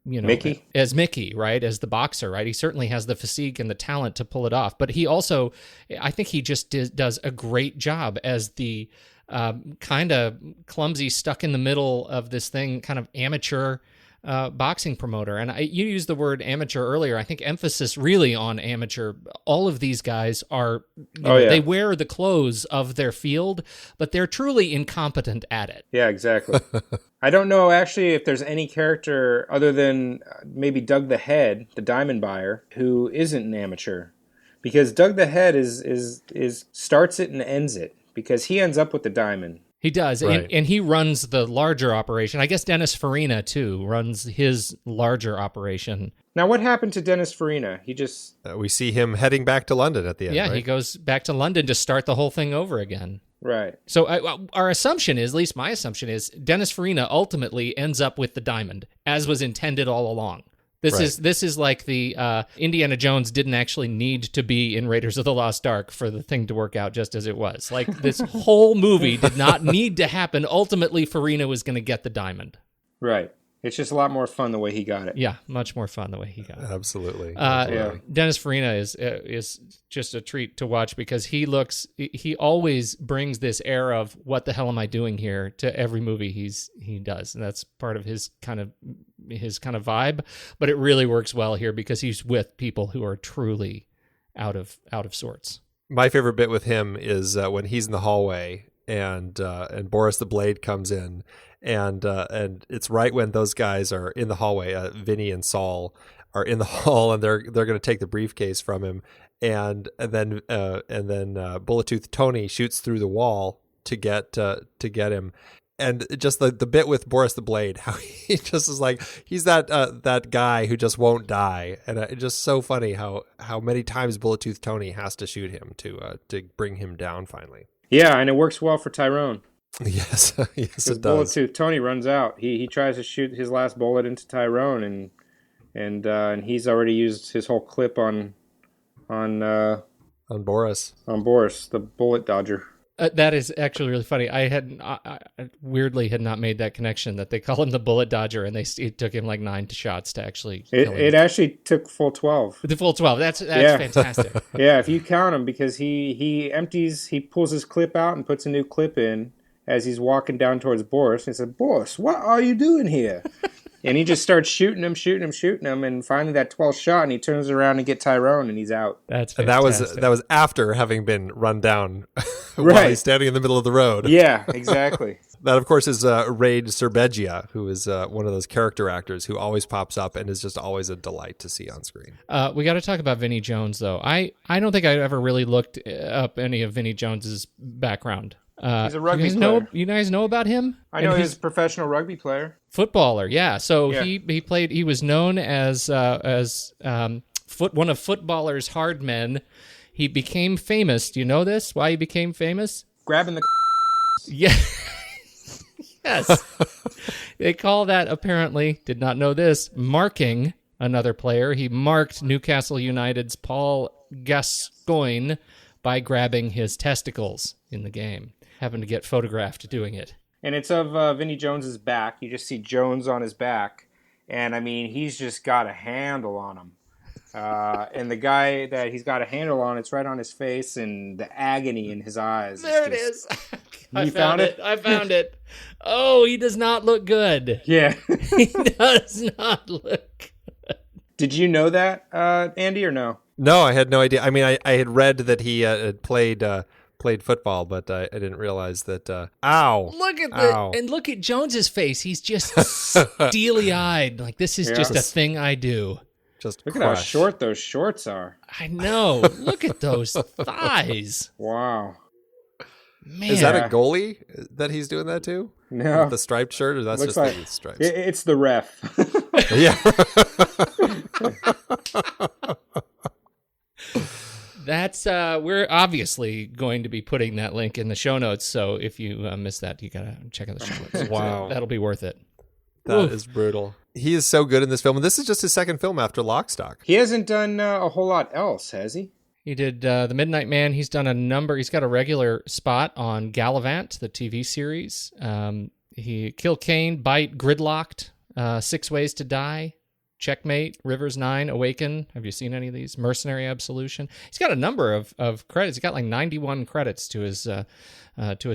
Mickey? as Mickey, right? As the boxer, right? He certainly has the physique and the talent to pull it off, but he also, I think he just does a great job as the kind of clumsy, stuck in the middle of this thing, kind of amateur boxing promoter. And you used the word amateur earlier. I think emphasis really on amateur. All of these guys are, they wear the clothes of their field, but they're truly incompetent at it. Yeah, exactly. I don't know actually if there's any character other than maybe Doug the Head, the diamond buyer, who isn't an amateur, because Doug the Head is starts it and ends it, because he ends up with the diamond. He does, right. and he runs the larger operation. I guess Dennis Farina, too, runs his larger operation. Now, what happened to Dennis Farina? He just... we see him heading back to London at the end, right? He goes back to London to start the whole thing over again. Right. So our assumption is, at least my assumption is, Dennis Farina ultimately ends up with the diamond, as was intended all along. This is like the Indiana Jones didn't actually need to be in Raiders of the Lost Ark for the thing to work out just as it was. Like, this whole movie did not need to happen. Ultimately, Farina was going to get the diamond. Right. It's just a lot more fun the way he got it. Yeah, much more fun the way he got it. Absolutely. Dennis Farina is just a treat to watch, because he always brings this air of what the hell am I doing here to every movie he does, and that's part of his kind of vibe. But it really works well here because he's with people who are truly out of sorts. My favorite bit with him is when he's in the hallway and Boris the Blade comes in. And it's right when those guys are in the hallway. Vinny and Saul are in the hall, and they're going to take the briefcase from him. And then Bullet Tooth Tony shoots through the wall to get him. And just the bit with Boris the Blade, how he just is like, he's that guy who just won't die, and it's just so funny how many times Bullet Tooth Tony has to shoot him to bring him down finally. Yeah, and it works well for Tyrone. Yes, yes, it does. Bullet Tooth Tony runs out. He tries to shoot his last bullet into Tyrone, and he's already used his whole clip on Boris. On Boris, the bullet dodger. That is actually really funny. I weirdly had not made that connection that they call him the bullet dodger, and it took him like 9 shots to actually kill him. It actually took full 12. The full 12. That's fantastic. Yeah, if you count him, because he pulls his clip out and puts a new clip in as he's walking down towards Boris. He said, "Boris, what are you doing here?" And he just starts shooting him, and finally that 12th shot, and he turns around and get Tyrone, and he's out. That's fantastic. And that was after having been run down while he's standing in the middle of the road. Yeah, exactly. That, of course, is Raid Serbegia, who is one of those character actors who always pops up and is just always a delight to see on screen. We got to talk about Vinnie Jones, though. I don't think I ever really looked up any of Vinnie Jones's background. He's a rugby player. You guys know about him? I know he's a professional rugby player. Footballer, yeah. So he played. He was known as one of footballers' hard men. He became famous. Do you know this? Why he became famous? Grabbing the. Yeah. Yes. They call that, apparently, did not know this, marking another player. He marked Newcastle United's Paul Gascoigne by grabbing his testicles in the game. Having to get photographed doing it. And it's of Vinnie Jones's back. You just see Jones on his back. And, I mean, he's just got a handle on him. And the guy that he's got a handle on, it's right on his face, and the agony in his eyes. There it is. You found it? I found it. Oh, he does not look good. Yeah. He does not look good. Did you know that, Andy, or no? No, I had no idea. I mean, I had read that he had played football, but I didn't realize that. Ow! Look at Ow. and look at Jones's face. He's just steely-eyed. Like, this is just a thing I do. Just look at how short those shorts are. I know. Look at those thighs. Wow. Man. Is that a goalie that he's doing that to? No. With the striped shirt, or that's Looks just like, the stripes? It's the ref. Yeah. That's we're obviously going to be putting that link in the show notes. So if you missed that, you gotta check out the show notes. Wow, that'll be worth it. That is brutal. He is so good in this film, and this is just his second film after Lock, Stock. He hasn't done a whole lot else, has he? He did The Midnight Man. He's done a number. He's got a regular spot on Gallivant, the TV series. He Kill Kane, Bite, Gridlocked, 6 Ways to Die, Checkmate, Rivers 9, Awaken. Have you seen any of these? Mercenary Absolution. He's got a number of credits. He's got like 91 credits to his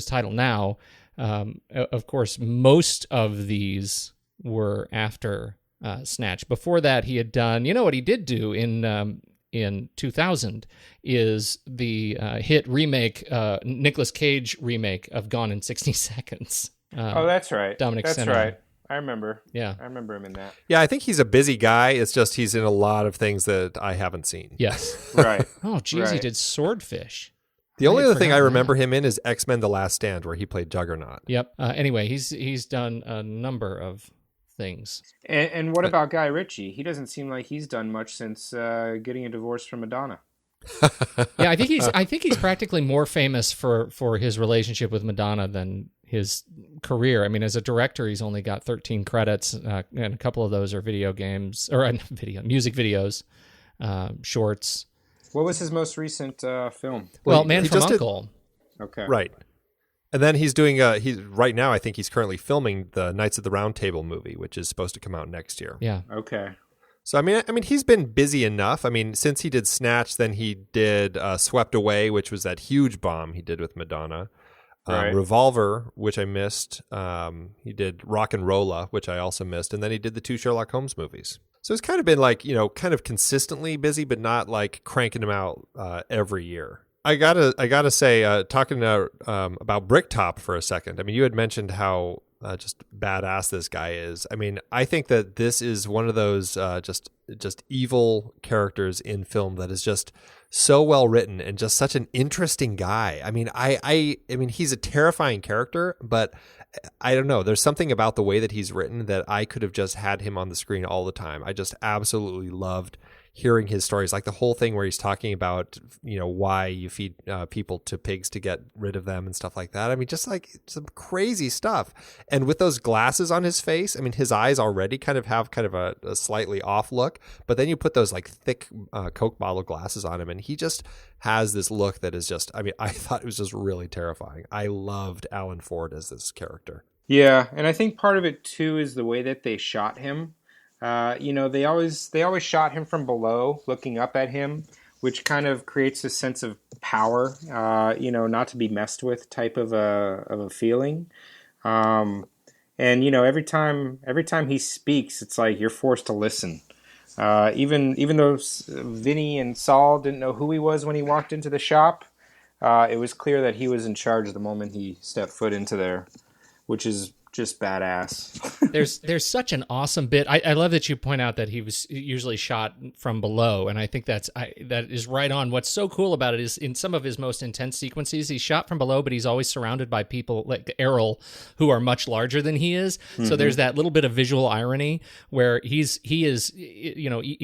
title now. Of course, most of these were after Snatch. Before that, he had done. You know what he did do in 2000 is the hit remake, Nicolas Cage remake of Gone in 60 Seconds. Oh, that's right. Dominic That's Sena. right. I remember. Yeah. I remember him in that. Yeah, I think he's a busy guy. It's just he's in a lot of things that I haven't seen. Yes. Right. Oh, geez, Right. he did Swordfish. The only other thing I forgotten remember him in is X-Men: The Last Stand, where he played Juggernaut. Yep. Anyway, he's done a number of things. And what about Guy Ritchie? He doesn't seem like he's done much since getting a divorce from Madonna. Yeah, I think he's practically more famous for his relationship with Madonna than his career. I mean, as a director, he's only got 13 credits, and a couple of those are video games or music videos, shorts. What was his most recent film? Well, Man he from just did- Uncle. Okay. Right. And then he's doing right now I think he's currently filming the Knights of the Round Table movie, which is supposed to come out next year. Yeah. Okay. So I mean he's been busy enough. I mean, since he did Snatch, then he did Swept Away, which was that huge bomb he did with Madonna. Right. Revolver, which I missed. He did Rock and Rolla, which I also missed, and then he did the 2 Sherlock Holmes movies. So it's kind of been like, kind of consistently busy, but not like cranking them out every year. I gotta say, talking about Bricktop for a second. I mean, you had mentioned how just badass this guy is. I mean, I think that this is one of those just evil characters in film that is just so well written and just such an interesting guy. I mean, I mean, he's a terrifying character, but I don't know. There's something about the way that he's written that I could have just had him on the screen all the time. I just absolutely loved hearing his stories, like the whole thing where he's talking about, why you feed people to pigs to get rid of them and stuff like that. I mean, just like some crazy stuff. And with those glasses on his face, I mean, his eyes already kind of have a slightly off look, but then you put those like thick Coke bottle glasses on him and he just has this look that is just, I mean, I thought it was just really terrifying. I loved Alan Ford as this character. Yeah, and I think part of it too is the way that they shot him. They always shot him from below, looking up at him, which kind of creates a sense of power, not to be messed with type of a feeling. And every time he speaks, it's like you're forced to listen. Even though Vinny and Saul didn't know who he was when he walked into the shop, it was clear that he was in charge the moment he stepped foot into there, which is just badass. There's such an awesome bit. I love that you point out that he was usually shot from below, and I think that is right on. What's so cool about it is in some of his most intense sequences, he's shot from below, but he's always surrounded by people like Errol who are much larger than he is. Mm-hmm. So there's that little bit of visual irony where he's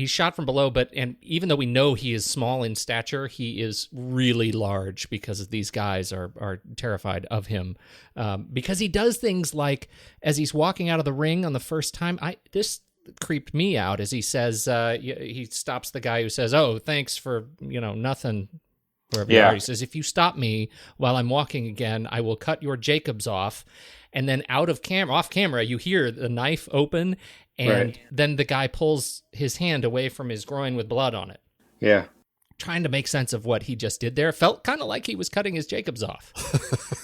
shot from below, and even though we know he is small in stature, he is really large because these guys are terrified of him, because he does things like, as he's walking out of the ring on the first time, this creeped me out as he says, he stops the guy who says, "Oh, thanks for, nothing. wherever you are. He says, if you stop me while I'm walking again, I will cut your Jacobs off. And then off camera, you hear the knife open, and then the guy pulls his hand away from his groin with blood on it. Yeah. Trying to make sense of what he just did there. Felt kind of like he was cutting his Jacobs off.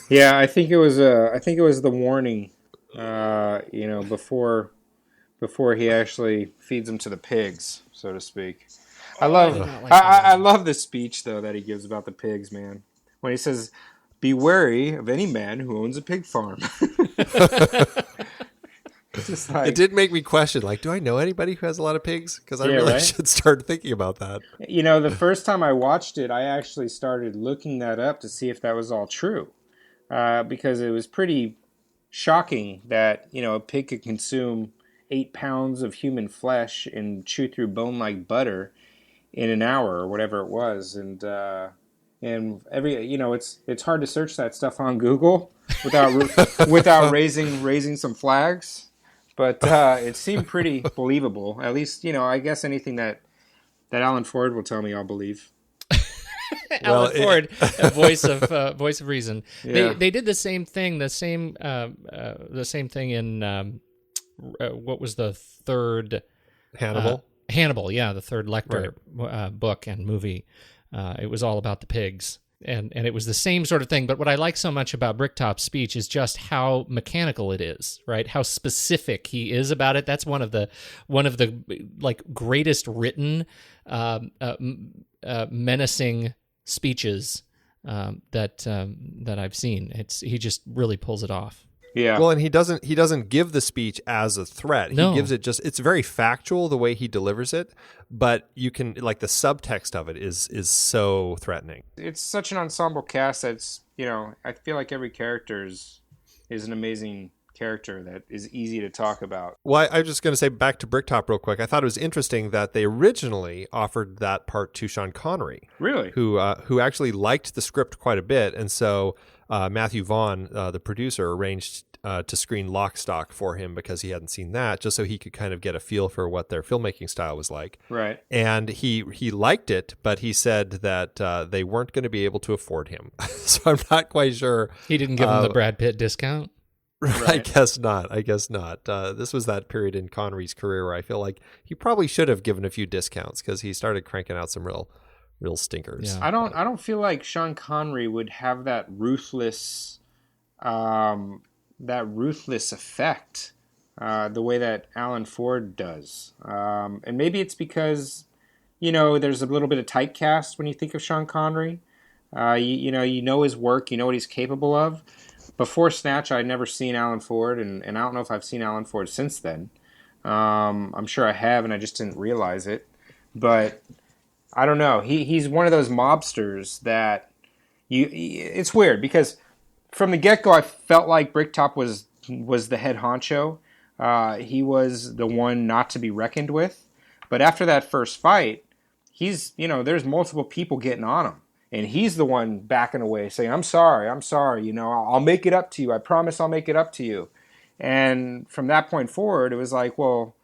Yeah, I think it was the warning, before he actually feeds them to the pigs, so to speak. I love the speech though that he gives about the pigs, man. When he says, "Be wary of any man who owns a pig farm." It did make me question, like, do I know anybody who has a lot of pigs? Because I really should start thinking about that. The first time I watched it, I actually started looking that up to see if that was all true, because it was pretty shocking that a pig could consume 8 pounds of human flesh and chew through bone like butter in an hour or whatever it was, and every it's hard to search that stuff on Google without raising some flags, but it seemed pretty believable. At least I guess anything that Alan Ford will tell me, I'll believe. Alan Ford, voice of reason. Yeah. They did the same thing. The same thing in what was the third Hannibal? Hannibal, yeah, the third Lecter book and movie. It was all about the pigs, and it was the same sort of thing. But what I like so much about Bricktop's speech is just how mechanical it is, right? How specific he is about it. That's one of the like greatest written menacing speeches that I've seen. He just really pulls it off. Yeah. Well, and he doesn't give the speech as a threat. No. He gives it it's very factual the way he delivers it, but you can, like, the subtext of it is so threatening. It's such an ensemble cast that's, I feel like every character is an amazing character that is easy to talk about. Well, I was just going to say, back to Bricktop real quick. I thought it was interesting that they originally offered that part to Sean Connery. Really? Who actually liked the script quite a bit, and so Matthew Vaughn, the producer, arranged to screen Lock, Stock for him because he hadn't seen that, just so he could kind of get a feel for what their filmmaking style was like. Right. And he liked it, but he said that they weren't going to be able to afford him. So I'm not quite sure. He didn't give him the Brad Pitt discount? Right. I guess not. This was that period in Connery's career where I feel like he probably should have given a few discounts, because he started cranking out some real stinkers. Yeah. I don't feel like Sean Connery would have that ruthless effect the way that Alan Ford does. And maybe it's because there's a little bit of typecast when you think of Sean Connery. You know his work, you know what he's capable of. Before Snatch, I'd never seen Alan Ford, and I don't know if I've seen Alan Ford since then. I'm sure I have, and I just didn't realize it. But I don't know. He's one of those mobsters that it's weird, because from the get-go, I felt like Bricktop was the head honcho. He was the one not to be reckoned with. But after that first fight, there's multiple people getting on him. And he's the one backing away, saying, I'm sorry, I'll make it up to you. I promise I'll make it up to you. And from that point forward, it was like, well,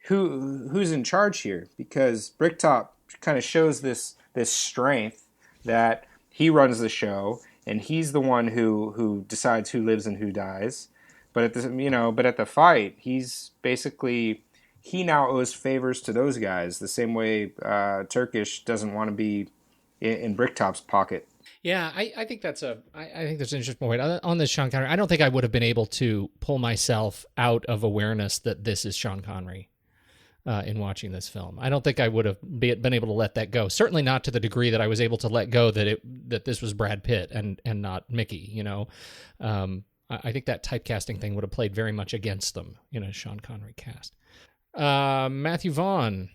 who's in charge here? Because Bricktop kind of shows this strength that he runs the show, and he's the one who decides who lives and who dies. But at the fight, he's basically, he now owes favors to those guys the same way Turkish doesn't want to be in Bricktop's pocket. Yeah, I think that's I think there's an interesting point on this Sean Connery. I don't think I would have been able to pull myself out of awareness that this is Sean Connery in watching this film. I don't think I would have been able to let that go. Certainly not to the degree that I was able to let go that this was Brad Pitt and not Mickey. I think that typecasting thing would have played very much against them in a Sean Connery cast. Matthew Vaughn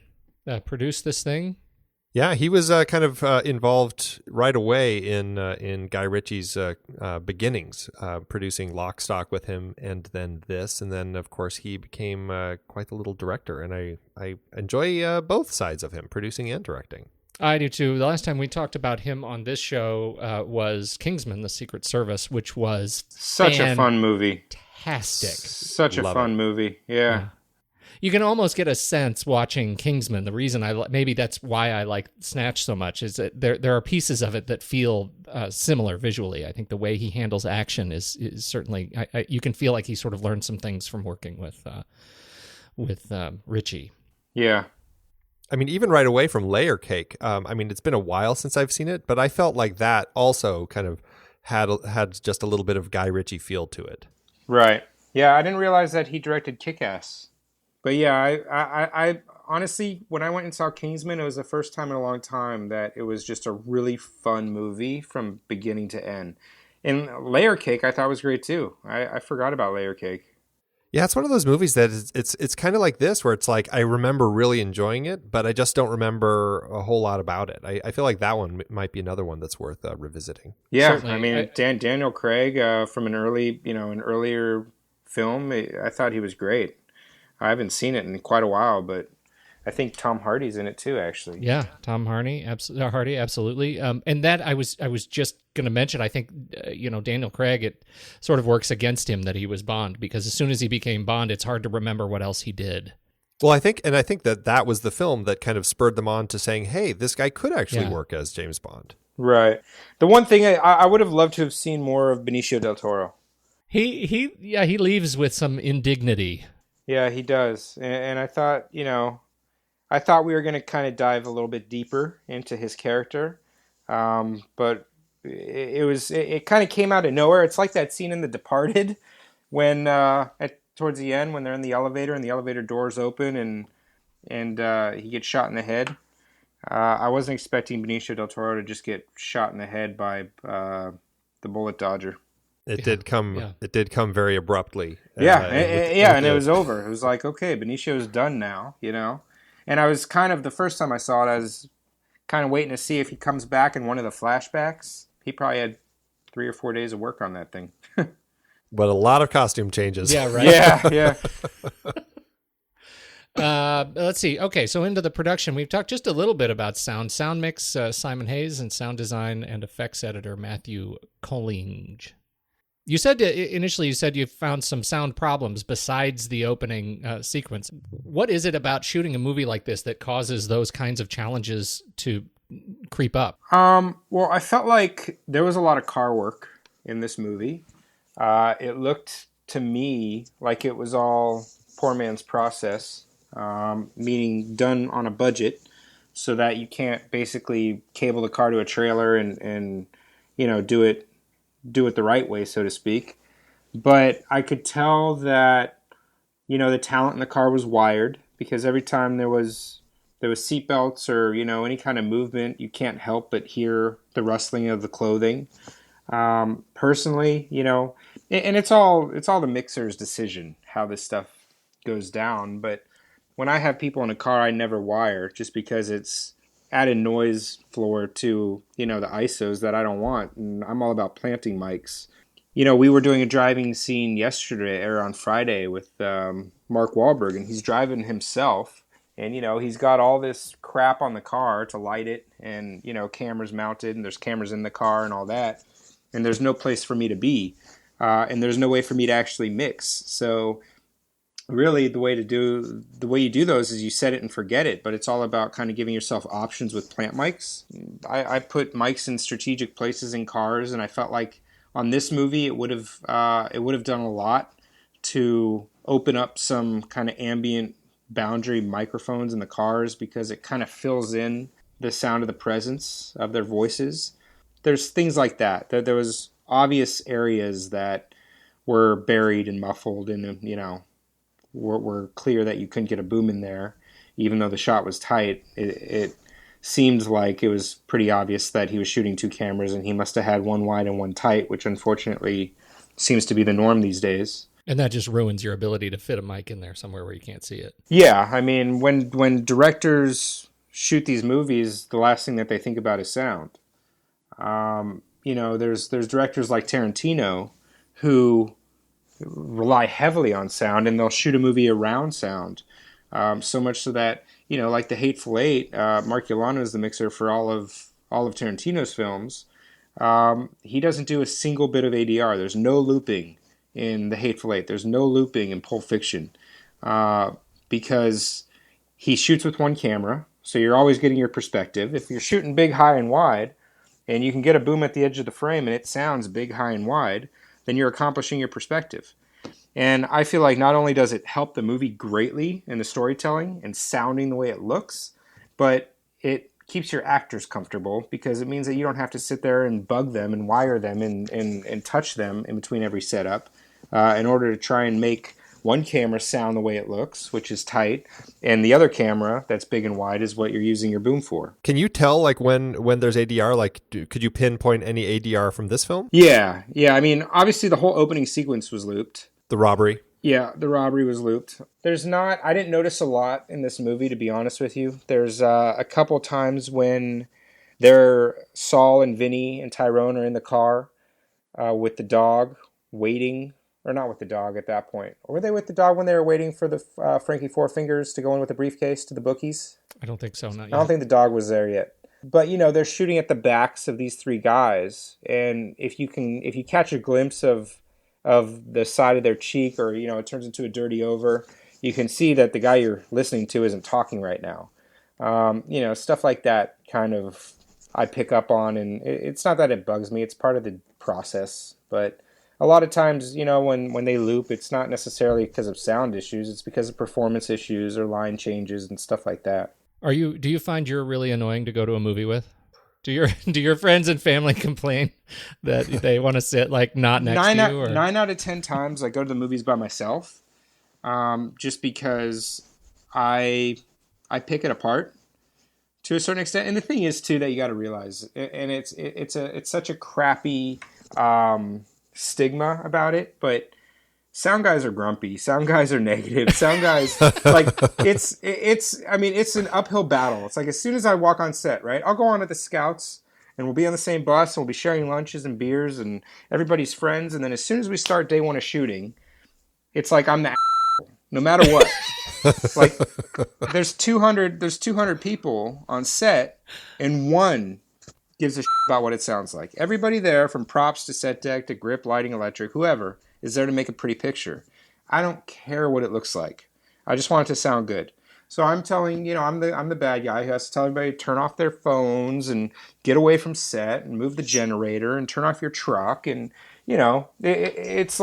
produced this thing. Yeah, he was kind of involved right away in Guy Ritchie's beginnings, producing Lock, Stock with him, and then this, and then of course he became quite the little director, and I enjoy both sides of him, producing and directing. I do too. The last time we talked about him on this show was Kingsman: The Secret Service, which was such a fun movie. Fantastic. Such a fun movie. Yeah. you can almost get a sense watching Kingsman. The reason maybe that's why I like Snatch so much is that there are pieces of it that feel similar visually. I think the way he handles action is certainly you can feel like he sort of learned some things from working with Ritchie. Yeah. I mean, even right away from Layer Cake, I mean, it's been a while since I've seen it, but I felt like that also kind of had just a little bit of Guy Ritchie feel to it. Right. Yeah, I didn't realize that he directed Kick-Ass. But yeah, I honestly, when I went and saw Kingsman, it was the first time in a long time that it was just a really fun movie from beginning to end. And Layer Cake, I thought was great too. I forgot about Layer Cake. Yeah, it's one of those movies that it's kind of like this, where it's like I remember really enjoying it, but I just don't remember a whole lot about it. I feel like that one might be another one that's worth revisiting. Yeah, Certainly. I mean, Daniel Craig from an earlier film, I thought he was great. I haven't seen it in quite a while, but I think Tom Hardy's in it too, actually. Yeah, Tom Hardy, absolutely. And that I was just going to mention. I think Daniel Craig. It sort of works against him that he was Bond, because as soon as he became Bond, it's hard to remember what else he did. Well, I think that was the film that kind of spurred them on to saying, "Hey, this guy could actually work as James Bond." Right. The one thing I would have loved to have seen more of Benicio del Toro. He leaves with some indignity. Yeah, he does, and I thought I thought we were going to kind of dive a little bit deeper into his character, but it kind of came out of nowhere. It's like that scene in The Departed when towards the end when they're in the elevator and the elevator doors open and he gets shot in the head. I wasn't expecting Benicio del Toro to just get shot in the head by the bullet dodger. It did come very abruptly. And it was over. It was like, okay, Benicio's done now, And I was the first time I saw it, I was kind of waiting to see if he comes back in one of the flashbacks. He probably had 3 or 4 days of work on that thing. But a lot of costume changes. Yeah, right. Yeah. Let's see. Okay, so into the production. We've talked just a little bit about sound mix, Simon Hayes, and sound design and effects editor Matthew Collinge. You said initially you found some sound problems besides the opening sequence. What is it about shooting a movie like this that causes those kinds of challenges to creep up? Well, I felt like there was a lot of car work in this movie. It looked to me like it was all poor man's process, meaning done on a budget, so that you can't basically cable the car to a trailer and do it the right way, so to speak. But I could tell that, the talent in the car was wired, because every time there was seatbelts or, any kind of movement, you can't help but hear the rustling of the clothing. Personally, and it's all the mixer's decision how this stuff goes down. But when I have people in a car, I never wire, just because it's added noise floor to, the ISOs that I don't want. And I'm all about planting mics. We were doing a driving scene yesterday or on Friday with Mark Wahlberg, and he's driving himself. And, he's got all this crap on the car to light it and, cameras mounted, and there's cameras in the car and all that. And there's no place for me to be. And there's no way for me to actually mix. So really the way you do those is you set it and forget it, but it's all about kind of giving yourself options with plant mics. I put mics in strategic places in cars, and I felt like on this movie it would have done a lot to open up some kind of ambient boundary microphones in the cars, because it kind of fills in the sound of the presence of their voices. There's things like that. There was obvious areas that were buried and muffled and were clear that you couldn't get a boom in there, even though the shot was tight. It seemed like it was pretty obvious that he was shooting 2 cameras, and he must have had one wide and one tight, which unfortunately seems to be the norm these days. And that just ruins your ability to fit a mic in there somewhere where you can't see it. Yeah, I mean, when directors shoot these movies, the last thing that they think about is sound. There's directors like Tarantino who rely heavily on sound, and they'll shoot a movie around sound. So much so that, like The Hateful Eight, Mark Yolano is the mixer for all of Tarantino's films. He doesn't do a single bit of ADR. There's no looping in The Hateful Eight. There's no looping in Pulp Fiction. because he shoots with one camera, so you're always getting your perspective. If you're shooting big, high, and wide, and you can get a boom at the edge of the frame and it sounds big, high, and wide, then you're accomplishing your perspective. And I feel like not only does it help the movie greatly in the storytelling and sounding the way it looks, but it keeps your actors comfortable because it means that you don't have to sit there and bug them and wire them and touch them in between every setup in order to try and make one camera sound the way it looks, which is tight, and the other camera that's big and wide is what you're using your boom for. Can you tell, like, when there's ADR? Like, could you pinpoint any ADR from this film? Yeah. I mean, obviously the whole opening sequence was looped. The robbery. Yeah, the robbery was looped. I didn't notice a lot in this movie, to be honest with you. There's a couple times when Saul and Vinny and Tyrone are in the car with the dog waiting. Or not with the dog at that point. Or were they with the dog when they were waiting for the Frankie Four Fingers to go in with the briefcase to the bookies? I don't think so, not yet. I don't think the dog was there yet. But, they're shooting at the backs of these three guys. And if you catch a glimpse of the side of their cheek or, it turns into a dirty over, you can see that the guy you're listening to isn't talking right now. Stuff like that kind of I pick up on. And it's not that it bugs me. It's part of the process. But a lot of times, when they loop, it's not necessarily because of sound issues. It's because of performance issues or line changes and stuff like that. Do you find you're really annoying to go to a movie with? Do your friends and family complain that they want to sit like not next to you? Or? 9 out of 10 times I go to the movies by myself, just because I pick it apart to a certain extent. And the thing is too that you got to realize, and it's such a crappy stigma about it, but sound guys are grumpy, sound guys are negative, sound guys like it's an uphill battle. It's like as soon as I walk on set, right, I'll go on to the Scouts and we'll be on the same bus and we'll be sharing lunches and beers and everybody's friends, and then as soon as we start day one of shooting, it's like I'm the no matter what. Like there's 200 people on set and one gives a shit about what it sounds like. Everybody there, from props to set deck to grip, lighting, electric, whoever, is there to make a pretty picture. I don't care what it looks like. I just want it to sound good. So I'm telling, I'm the bad guy who has to tell everybody to turn off their phones and get away from set and move the generator and turn off your truck. And, it's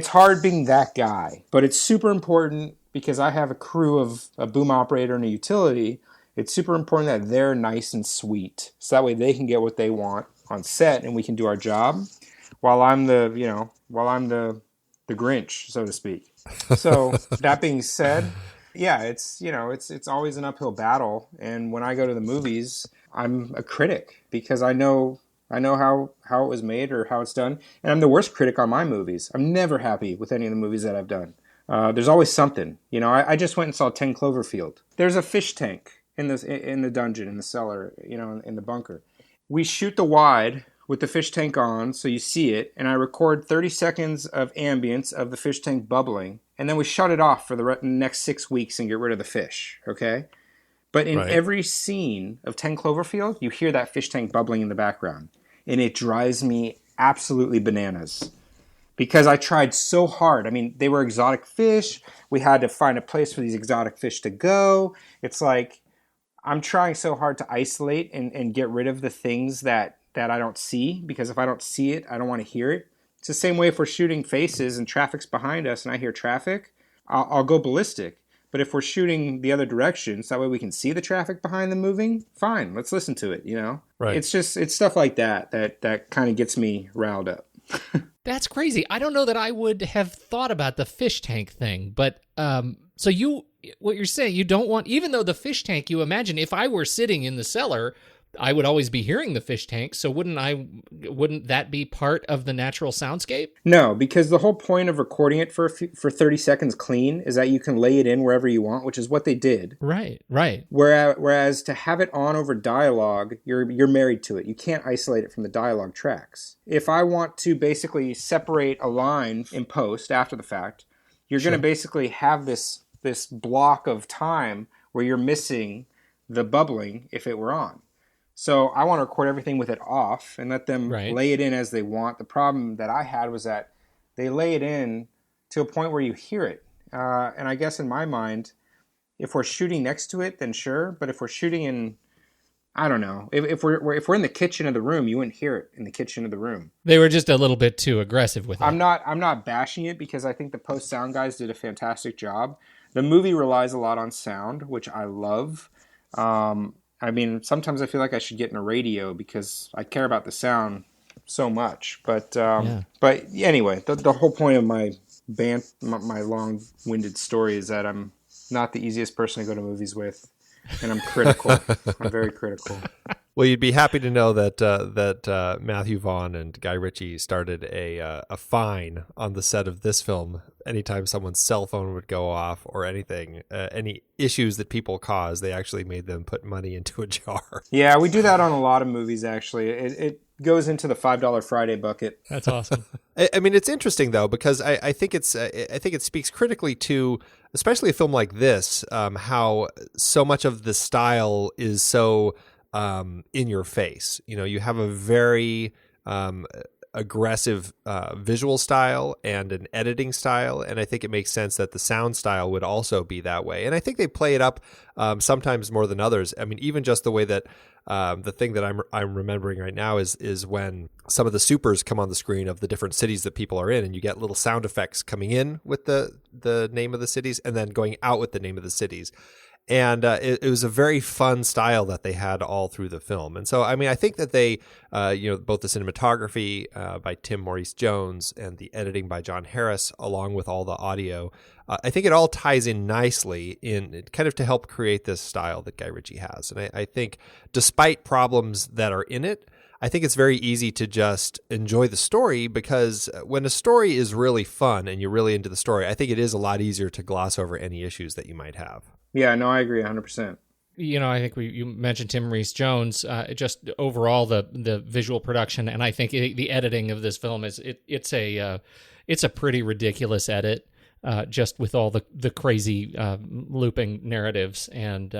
hard being that guy. But it's super important because I have a crew of a boom operator and a utility. It's super important that they're nice and sweet, so that way they can get what they want on set and we can do our job while I'm the Grinch, so to speak. So that being said, yeah, it's always an uphill battle. And when I go to the movies, I'm a critic because I know how it was made or how it's done. And I'm the worst critic on my movies. I'm never happy with any of the movies that I've done. There's always something. I just went and saw 10 Cloverfield. There's a fish tank in the dungeon, in the cellar, in the bunker. We shoot the wide with the fish tank on, so you see it, and I record 30 seconds of ambience of the fish tank bubbling, and then we shut it off for the next 6 weeks and get rid of the fish, okay? But in every scene of 10 Cloverfield, you hear that fish tank bubbling in the background, and it drives me absolutely bananas. Because I tried so hard. I mean, they were exotic fish. We had to find a place for these exotic fish to go. It's like I'm trying so hard to isolate and get rid of the things that I don't see, because if I don't see it, I don't want to hear it. It's the same way if we're shooting faces and traffic's behind us and I hear traffic, I'll go ballistic. But if we're shooting the other direction, so that way we can see the traffic behind them moving, fine, let's listen to it, Right. It's stuff like that kind of gets me riled up. That's crazy. I don't know that I would have thought about the fish tank thing, but so what you're saying, you don't want, even though the fish tank, you imagine if I were sitting in the cellar, I would always be hearing the fish tank. So wouldn't that be part of the natural soundscape? No, because the whole point of recording it for 30 seconds clean is that you can lay it in wherever you want, which is what they did. Right. Whereas to have it on over dialogue, you're married to it. You can't isolate it from the dialogue tracks. If I want to basically separate a line in post after the fact, you're going to basically have this block of time where you're missing the bubbling if it were on. So I want to record everything with it off and let them lay it in as they want. The problem that I had was that they lay it in to a point where you hear it. And I guess in my mind, if we're shooting next to it, then sure. But if we're shooting in, I don't know, if we're in the kitchen of the room, you wouldn't hear it in the kitchen of the room. They were just a little bit too aggressive with it. I'm not bashing it because I think the post sound guys did a fantastic job. The movie relies a lot on sound, which I love. I mean, sometimes I feel like I should get in a radio because I care about the sound so much. But anyway, the whole point of my long-winded story is that I'm not the easiest person to go to movies with, and I'm critical. I'm very critical. Well, you'd be happy to know that Matthew Vaughn and Guy Ritchie started a fine on the set of this film anytime someone's cell phone would go off or anything, any issues that people cause. They actually made them put money into a jar. Yeah, we do that on a lot of movies. Actually, it goes into the $5 Friday bucket. That's awesome. I mean, it's interesting though because I think it speaks critically to, especially a film like this, how so much of the style is so in your face. You know, you have a very aggressive visual style and an editing style, and I think it makes sense that the sound style would also be that way. And I think they play it up sometimes more than others. I mean, even just the way that the thing that I'm remembering right now is when some of the supers come on the screen of the different cities that people are in, and you get little sound effects coming in with the name of the cities and then going out with the name of the cities. And it was a very fun style that they had all through the film. And so, I mean, I think that they, both the cinematography by Tim Maurice Jones and the editing by John Harris, along with all the audio, I think it all ties in nicely in kind of to help create this style that Guy Ritchie has. And I think despite problems that are in it, I think it's very easy to just enjoy the story, because when a story is really fun and you're really into the story, I think it is a lot easier to gloss over any issues that you might have. Yeah, no, I agree 100%. You know, I think you mentioned Tim Maurice Jones. Just overall, the visual production, and I think the editing of this film it's a pretty ridiculous edit. Just with all the crazy looping narratives, and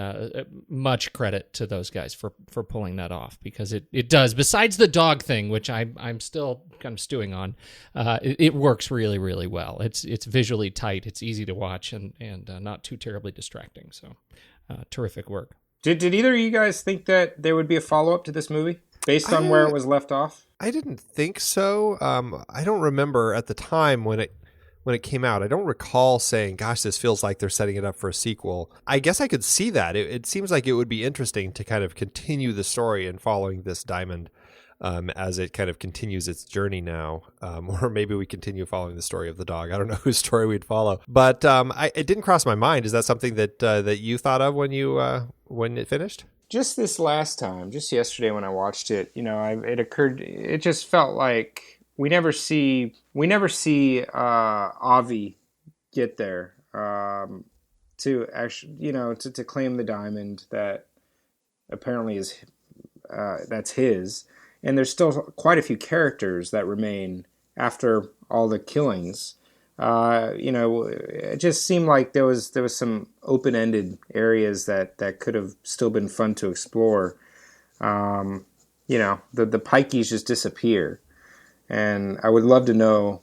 much credit to those guys for pulling that off, because it does. Besides the dog thing, which I'm still kind of stewing on, it works really, really well. It's visually tight. It's easy to watch and not too terribly distracting. So terrific work. Did either of you guys think that there would be a follow-up to this movie based on where it was left off? I didn't think so. I don't remember at the time when it came out. I don't recall saying, gosh, this feels like they're setting it up for a sequel. I guess I could see that. It seems like it would be interesting to kind of continue the story and following this diamond as it kind of continues its journey now. Or maybe we continue following the story of the dog. I don't know whose story we'd follow. But it didn't cross my mind. Is that something that you thought of when it finished? Just this last time, just yesterday when I watched it, it just felt like we never see Avi get there to actually, to claim the diamond that apparently is that's his. And there's still quite a few characters that remain after all the killings. It just seemed like there was some open-ended areas that could have still been fun to explore. The pikeys just disappear. And I would love to know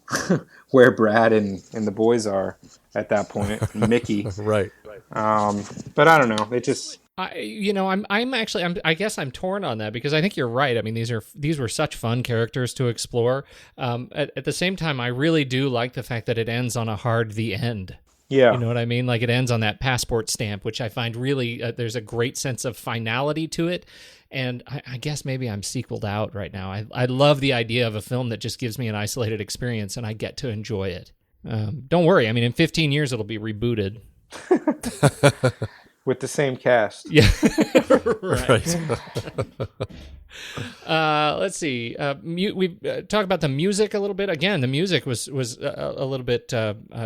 where Brad and the boys are at that point, Mickey. Right. But I don't know. It just... I guess I'm torn on that, because I think you're right. I mean, these were such fun characters to explore. At the same time, I really do like the fact that it ends on a hard the end. Yeah. You know what I mean? Like, it ends on that passport stamp, which I find really, there's a great sense of finality to it. And I guess maybe I'm sequeled out right now. I love the idea of a film that just gives me an isolated experience and I get to enjoy it. Don't worry. I mean, in 15 years, it'll be rebooted. With the same cast. Yeah. Right. Let's see. We've talked about the music a little bit. Again, the music was a little bit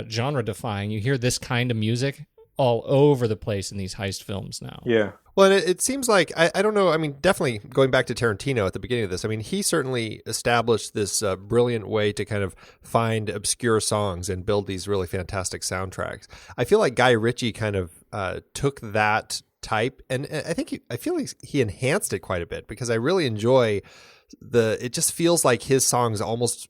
genre defying. You hear this kind of music all over the place in these heist films now. Yeah. Well, and it seems like, I don't know, I mean, definitely going back to Tarantino at the beginning of this, I mean, he certainly established this brilliant way to kind of find obscure songs and build these really fantastic soundtracks. I feel like Guy Ritchie kind of took that type, and I feel like he enhanced it quite a bit, because I really enjoy it just feels like his songs almost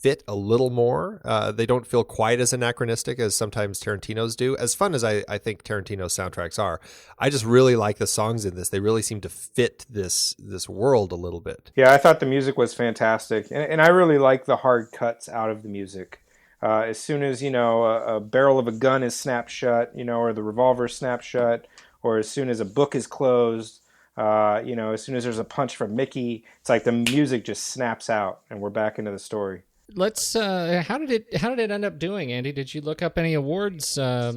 fit a little more. They don't feel quite as anachronistic as sometimes Tarantino's do. As fun as I think Tarantino's soundtracks are, I just really like the songs in this. They really seem to fit this world a little bit. Yeah, I thought the music was fantastic. And I really like the hard cuts out of the music. As soon as, a barrel of a gun is snapped shut, or the revolver snapped shut, or as soon as a book is closed, as soon as there's a punch from Mickey, it's like the music just snaps out and we're back into the story. Let's. How did it end up doing, Andy? Did you look up any awards, or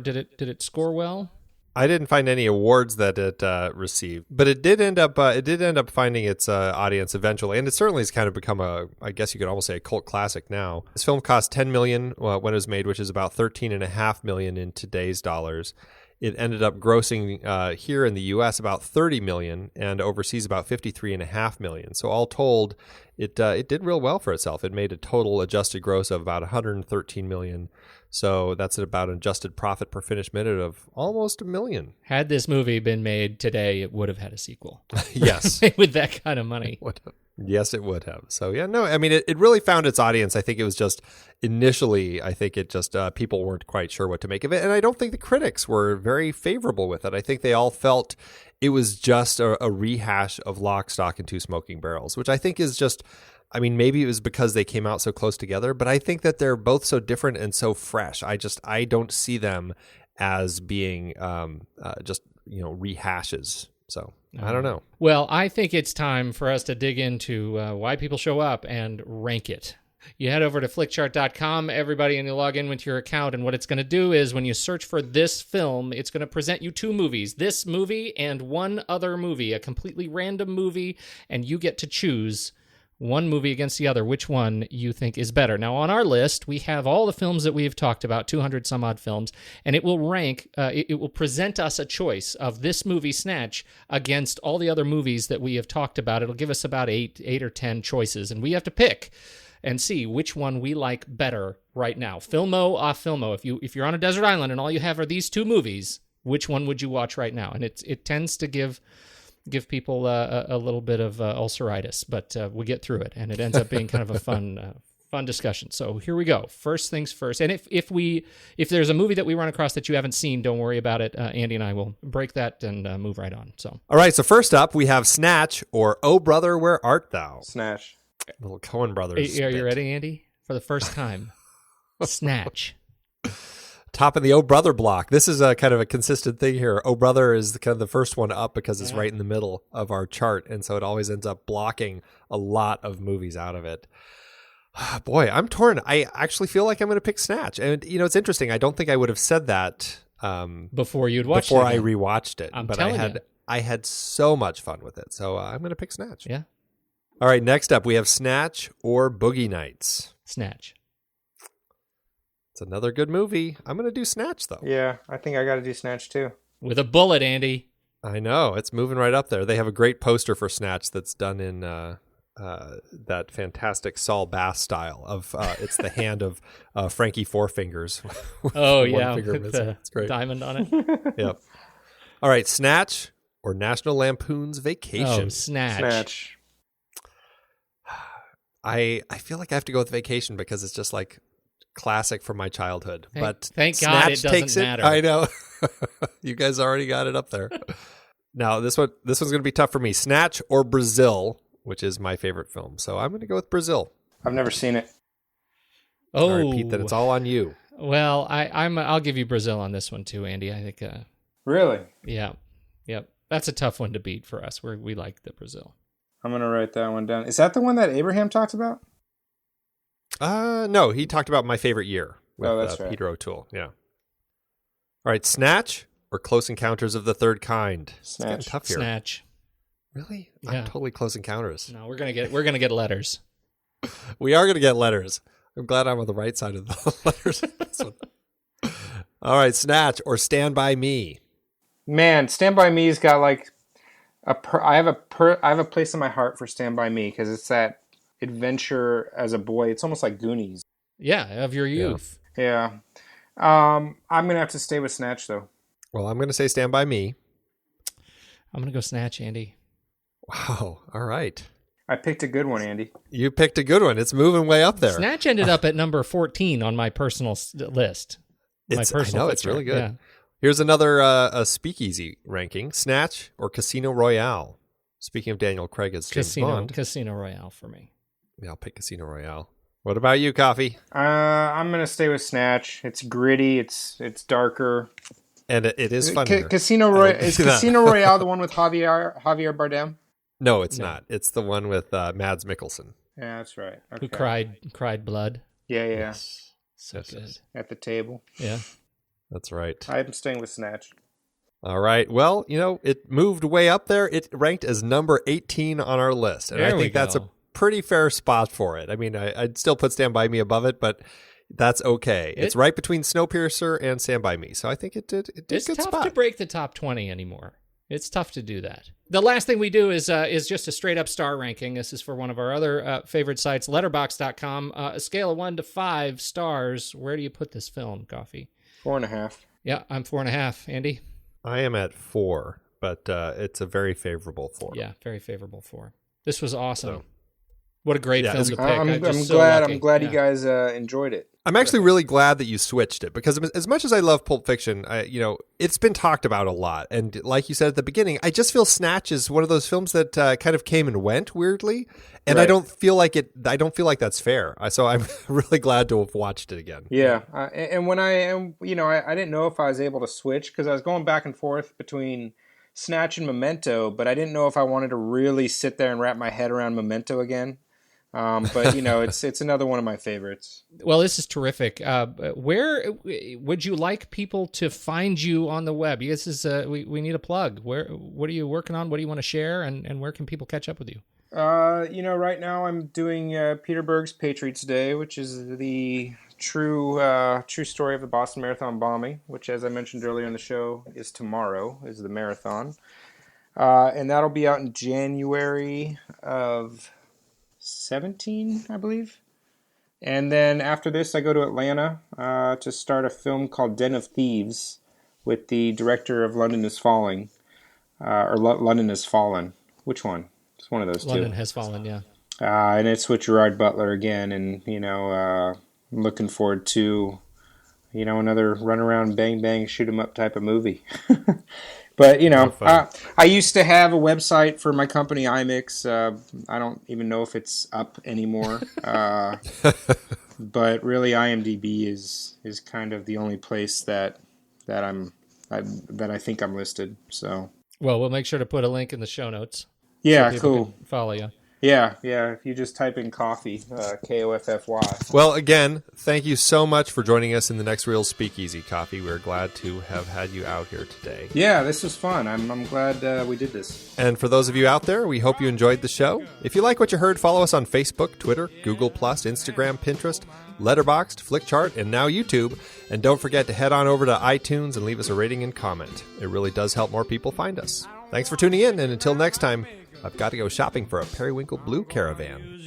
did it score well? I didn't find any awards that it received, but it did end up finding its audience eventually, and it certainly has kind of become I guess you could almost say a cult classic now. This film cost $10 million when it was made, which is about $13.5 million in today's dollars. It ended up grossing here in the U.S. about $30 million and overseas about $53.5 million. So all told, it did real well for itself. It made a total adjusted gross of about $113 million. So that's about an adjusted profit per finished minute of almost $1 million. Had this movie been made today, it would have had a sequel. Yes. With that kind of money. Yes, it would have. So, yeah, no, I mean, it really found its audience. I think it was just initially, people weren't quite sure what to make of it. And I don't think the critics were very favorable with it. I think they all felt it was just a rehash of Lock, Stock, and Two Smoking Barrels, which I think is just, I mean, maybe it was because they came out so close together, but I think that they're both so different and so fresh. I don't see them as being rehashes. So I don't know. Well, I think it's time for us to dig into why people show up and rank it. You head over to flickchart.com, everybody, and you log in with your account. And what it's going to do is when you search for this film, it's going to present you two movies, this movie and one other movie, a completely random movie. And you get to choose one movie against the other, which one you think is better. Now, on our list, we have all the films that we have talked about, 200 some odd films, and it will rank, it will present us a choice of this movie, Snatch, against all the other movies that we have talked about. It'll give us about eight or 10 choices, and we have to pick and see which one we like better right now. Filmo off Filmo. If you're on a desert island and all you have are these two movies, which one would you watch right now? And it tends to give people a little bit of ulceritis, but we get through it, and it ends up being kind of a fun discussion. So here we go. First things first. And if there's a movie that we run across that you haven't seen, don't worry about it. Andy and I will break that and move right on. So all right. So first up, we have Snatch or Oh Brother, Where Art Thou? Snatch. Little Coen Brothers. Are you ready, Andy? For the first time, Snatch. Top of the Oh Brother block. This is a kind of a consistent thing here. Oh Brother is kind of the first one up because it's right in the middle of our chart, and so it always ends up blocking a lot of movies out of it. Boy, I'm torn. I actually feel like I'm going to pick Snatch, and it's interesting. I don't think I would have said that before you'd watched before it. I rewatched it, but I had so much fun with it, so I'm going to pick Snatch. Yeah. All right, next up we have Snatch or Boogie Nights. Snatch. It's another good movie. I'm going to do Snatch, though. Yeah, I think I got to do Snatch, too. With a bullet, Andy. I know. It's moving right up there. They have a great poster for Snatch that's done in that fantastic Saul Bass style of it's the hand of Frankie Four Fingers. Oh, yeah. With it's great. Diamond on it. Yep. All right, Snatch or National Lampoon's Vacation? Oh, Snatch. I feel like I have to go with Vacation because it's just like classic from my childhood. Thank Snatch God it doesn't matter. I know. You guys already got it up there. Now, this one's going to be tough for me. Snatch or Brazil, which is my favorite film. So I'm going to go with Brazil. I've never seen it. Oh, all right, Pete, then it's all on you. Well, I'll give you Brazil on this one too, Andy. I think. Really? Yeah. Yep. That's a tough one to beat for us. We like the Brazil. I'm going to write that one down. Is that the one that Abraham talked about? No, he talked about My Favorite Year with right. Peter O'Toole. Yeah. All right, Snatch or Close Encounters of the Third Kind? Snatch. It's tough here. Snatch. Really? Yeah. I'm totally Close Encounters. No, we're gonna get letters. We are gonna get letters. I'm glad I'm on the right side of the letters. This one. All right, Snatch or Stand By Me? Man, Stand By Me's got like I have a place in my heart for Stand By Me because it's that adventure as a boy. It's almost like Goonies. Yeah, of your youth. Yeah. I'm gonna have to stay with Snatch though. Well, I'm gonna say Stand By Me. I'm gonna go Snatch, Andy. Wow. All right. I picked a good one, Andy. You picked a good one. It's moving way up there. Snatch ended up at number 14 on my personal list. I know, it's really good. Yeah. Here's another a Speakeasy ranking. Snatch or Casino Royale? Speaking of Daniel Craig as James Bond. Casino Royale for me. Yeah, I'll pick Casino Royale. What about you, Coffee? I'm going to stay with Snatch. It's gritty. It's darker. And it is funnier. Casino Royale the one with Javier Bardem? No, it's not. It's the one with Mads Mikkelsen. Yeah, that's right. Okay. Who cried blood. Yeah. Yes. So good. At the table. Yeah. That's right. I'm staying with Snatch. All right. Well, it moved way up there. It ranked as number 18 on our list. And I think that's a pretty fair spot for it. I mean, I'd still put Stand By Me above it, but that's okay. It's right between Snowpiercer and Stand By Me. So I think it did it's good tough spot. to break the top 20 anymore. It's tough to do that. The last thing we do is just a straight up star ranking. This is for one of our other favorite sites, letterboxd.com. A scale of 1 to 5 stars. Where do you put this film, Coffee? 4.5. Yeah, I'm 4.5. Andy? I am at 4, but it's a very favorable 4. Yeah, very favorable 4. This was awesome. What a great film to pick. I'm glad you guys enjoyed it. I'm actually really glad that you switched it, because as much as I love Pulp Fiction, it's been talked about a lot. And like you said at the beginning, I just feel Snatch is one of those films that kind of came and went weirdly. And right. I don't feel like that's fair. So I'm really glad to have watched it again. Yeah. And when I didn't know if I was able to switch, because I was going back and forth between Snatch and Memento, but I didn't know if I wanted to really sit there and wrap my head around Memento again. But it's another one of my favorites. Well, this is terrific. Where would you like people to find you on the web? This is we need a plug. What are you working on? What do you want to share? And where can people catch up with you? Right now I'm doing Peter Berg's Patriots Day, which is the true story of the Boston Marathon bombing, which, as I mentioned earlier in the show, is tomorrow, is the marathon. And that'll be out in January of 17, I believe. And then after this, I go to Atlanta to start a film called Den of Thieves with the director of London is Falling, or London has Fallen. Which one? It's one of those two. London Has Fallen, yeah. And it's with Gerard Butler again, and I'm looking forward to another run around, bang bang, shoot 'em up type of movie. But, I used to have a website for my company, iMix. I don't even know if it's up anymore. But really, IMDb is kind of the only place that I think I'm listed. So, well, we'll make sure to put a link in the show notes. Yeah, so cool. Follow you. Yeah. If you just type in Coffee, Koffy. Well, again, thank you so much for joining us in the Next Reel Speakeasy, Coffee. We're glad to have had you out here today. Yeah, this was fun. I'm glad we did this. And for those of you out there, we hope you enjoyed the show. If you like what you heard, follow us on Facebook, Twitter, Google+, Instagram, Pinterest, Letterboxd, Flickchart, and now YouTube. And don't forget to head on over to iTunes and leave us a rating and comment. It really does help more people find us. Thanks for tuning in, and until next time, I've got to go shopping for a Periwinkle Blue Caravan.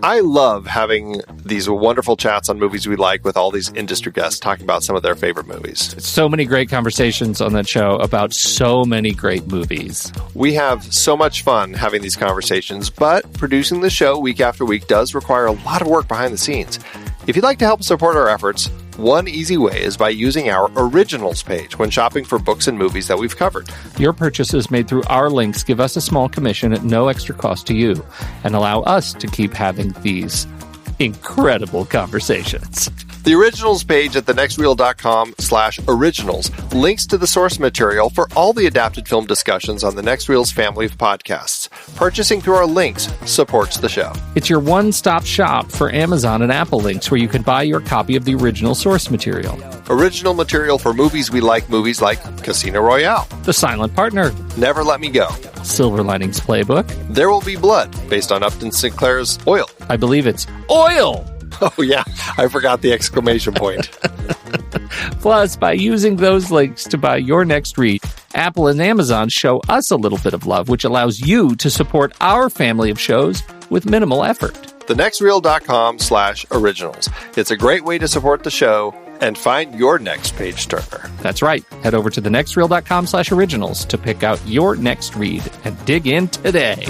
I love having these wonderful chats on movies we like with all these industry guests talking about some of their favorite movies. So many great conversations on that show about so many great movies. We have so much fun having these conversations, but producing the show week after week does require a lot of work behind the scenes. If you'd like to help support our efforts, one easy way is by using our Originals page when shopping for books and movies that we've covered. Your purchases made through our links give us a small commission at no extra cost to you and allow us to keep having these incredible conversations. The Originals page at thenextreel.com/originals links to the source material for all the adapted film discussions on the Next Reel's family of podcasts. Purchasing through our links supports the show. It's your one-stop shop for Amazon and Apple links where you can buy your copy of the original source material. Original material for movies we like, movies like Casino Royale, The Silent Partner, Never Let Me Go, Silver Linings Playbook, There Will Be Blood, based on Upton Sinclair's Oil. I believe it's Oil! Oh yeah, I forgot the exclamation point. Plus, by using those links to buy your next read, Apple and Amazon show us a little bit of love, which allows you to support our family of shows with minimal effort. thenextreel.com/originals. It's a great way to support the show and find your next page turner. That's right. Head over to thenextreel.com/originals to pick out your next read and dig in today.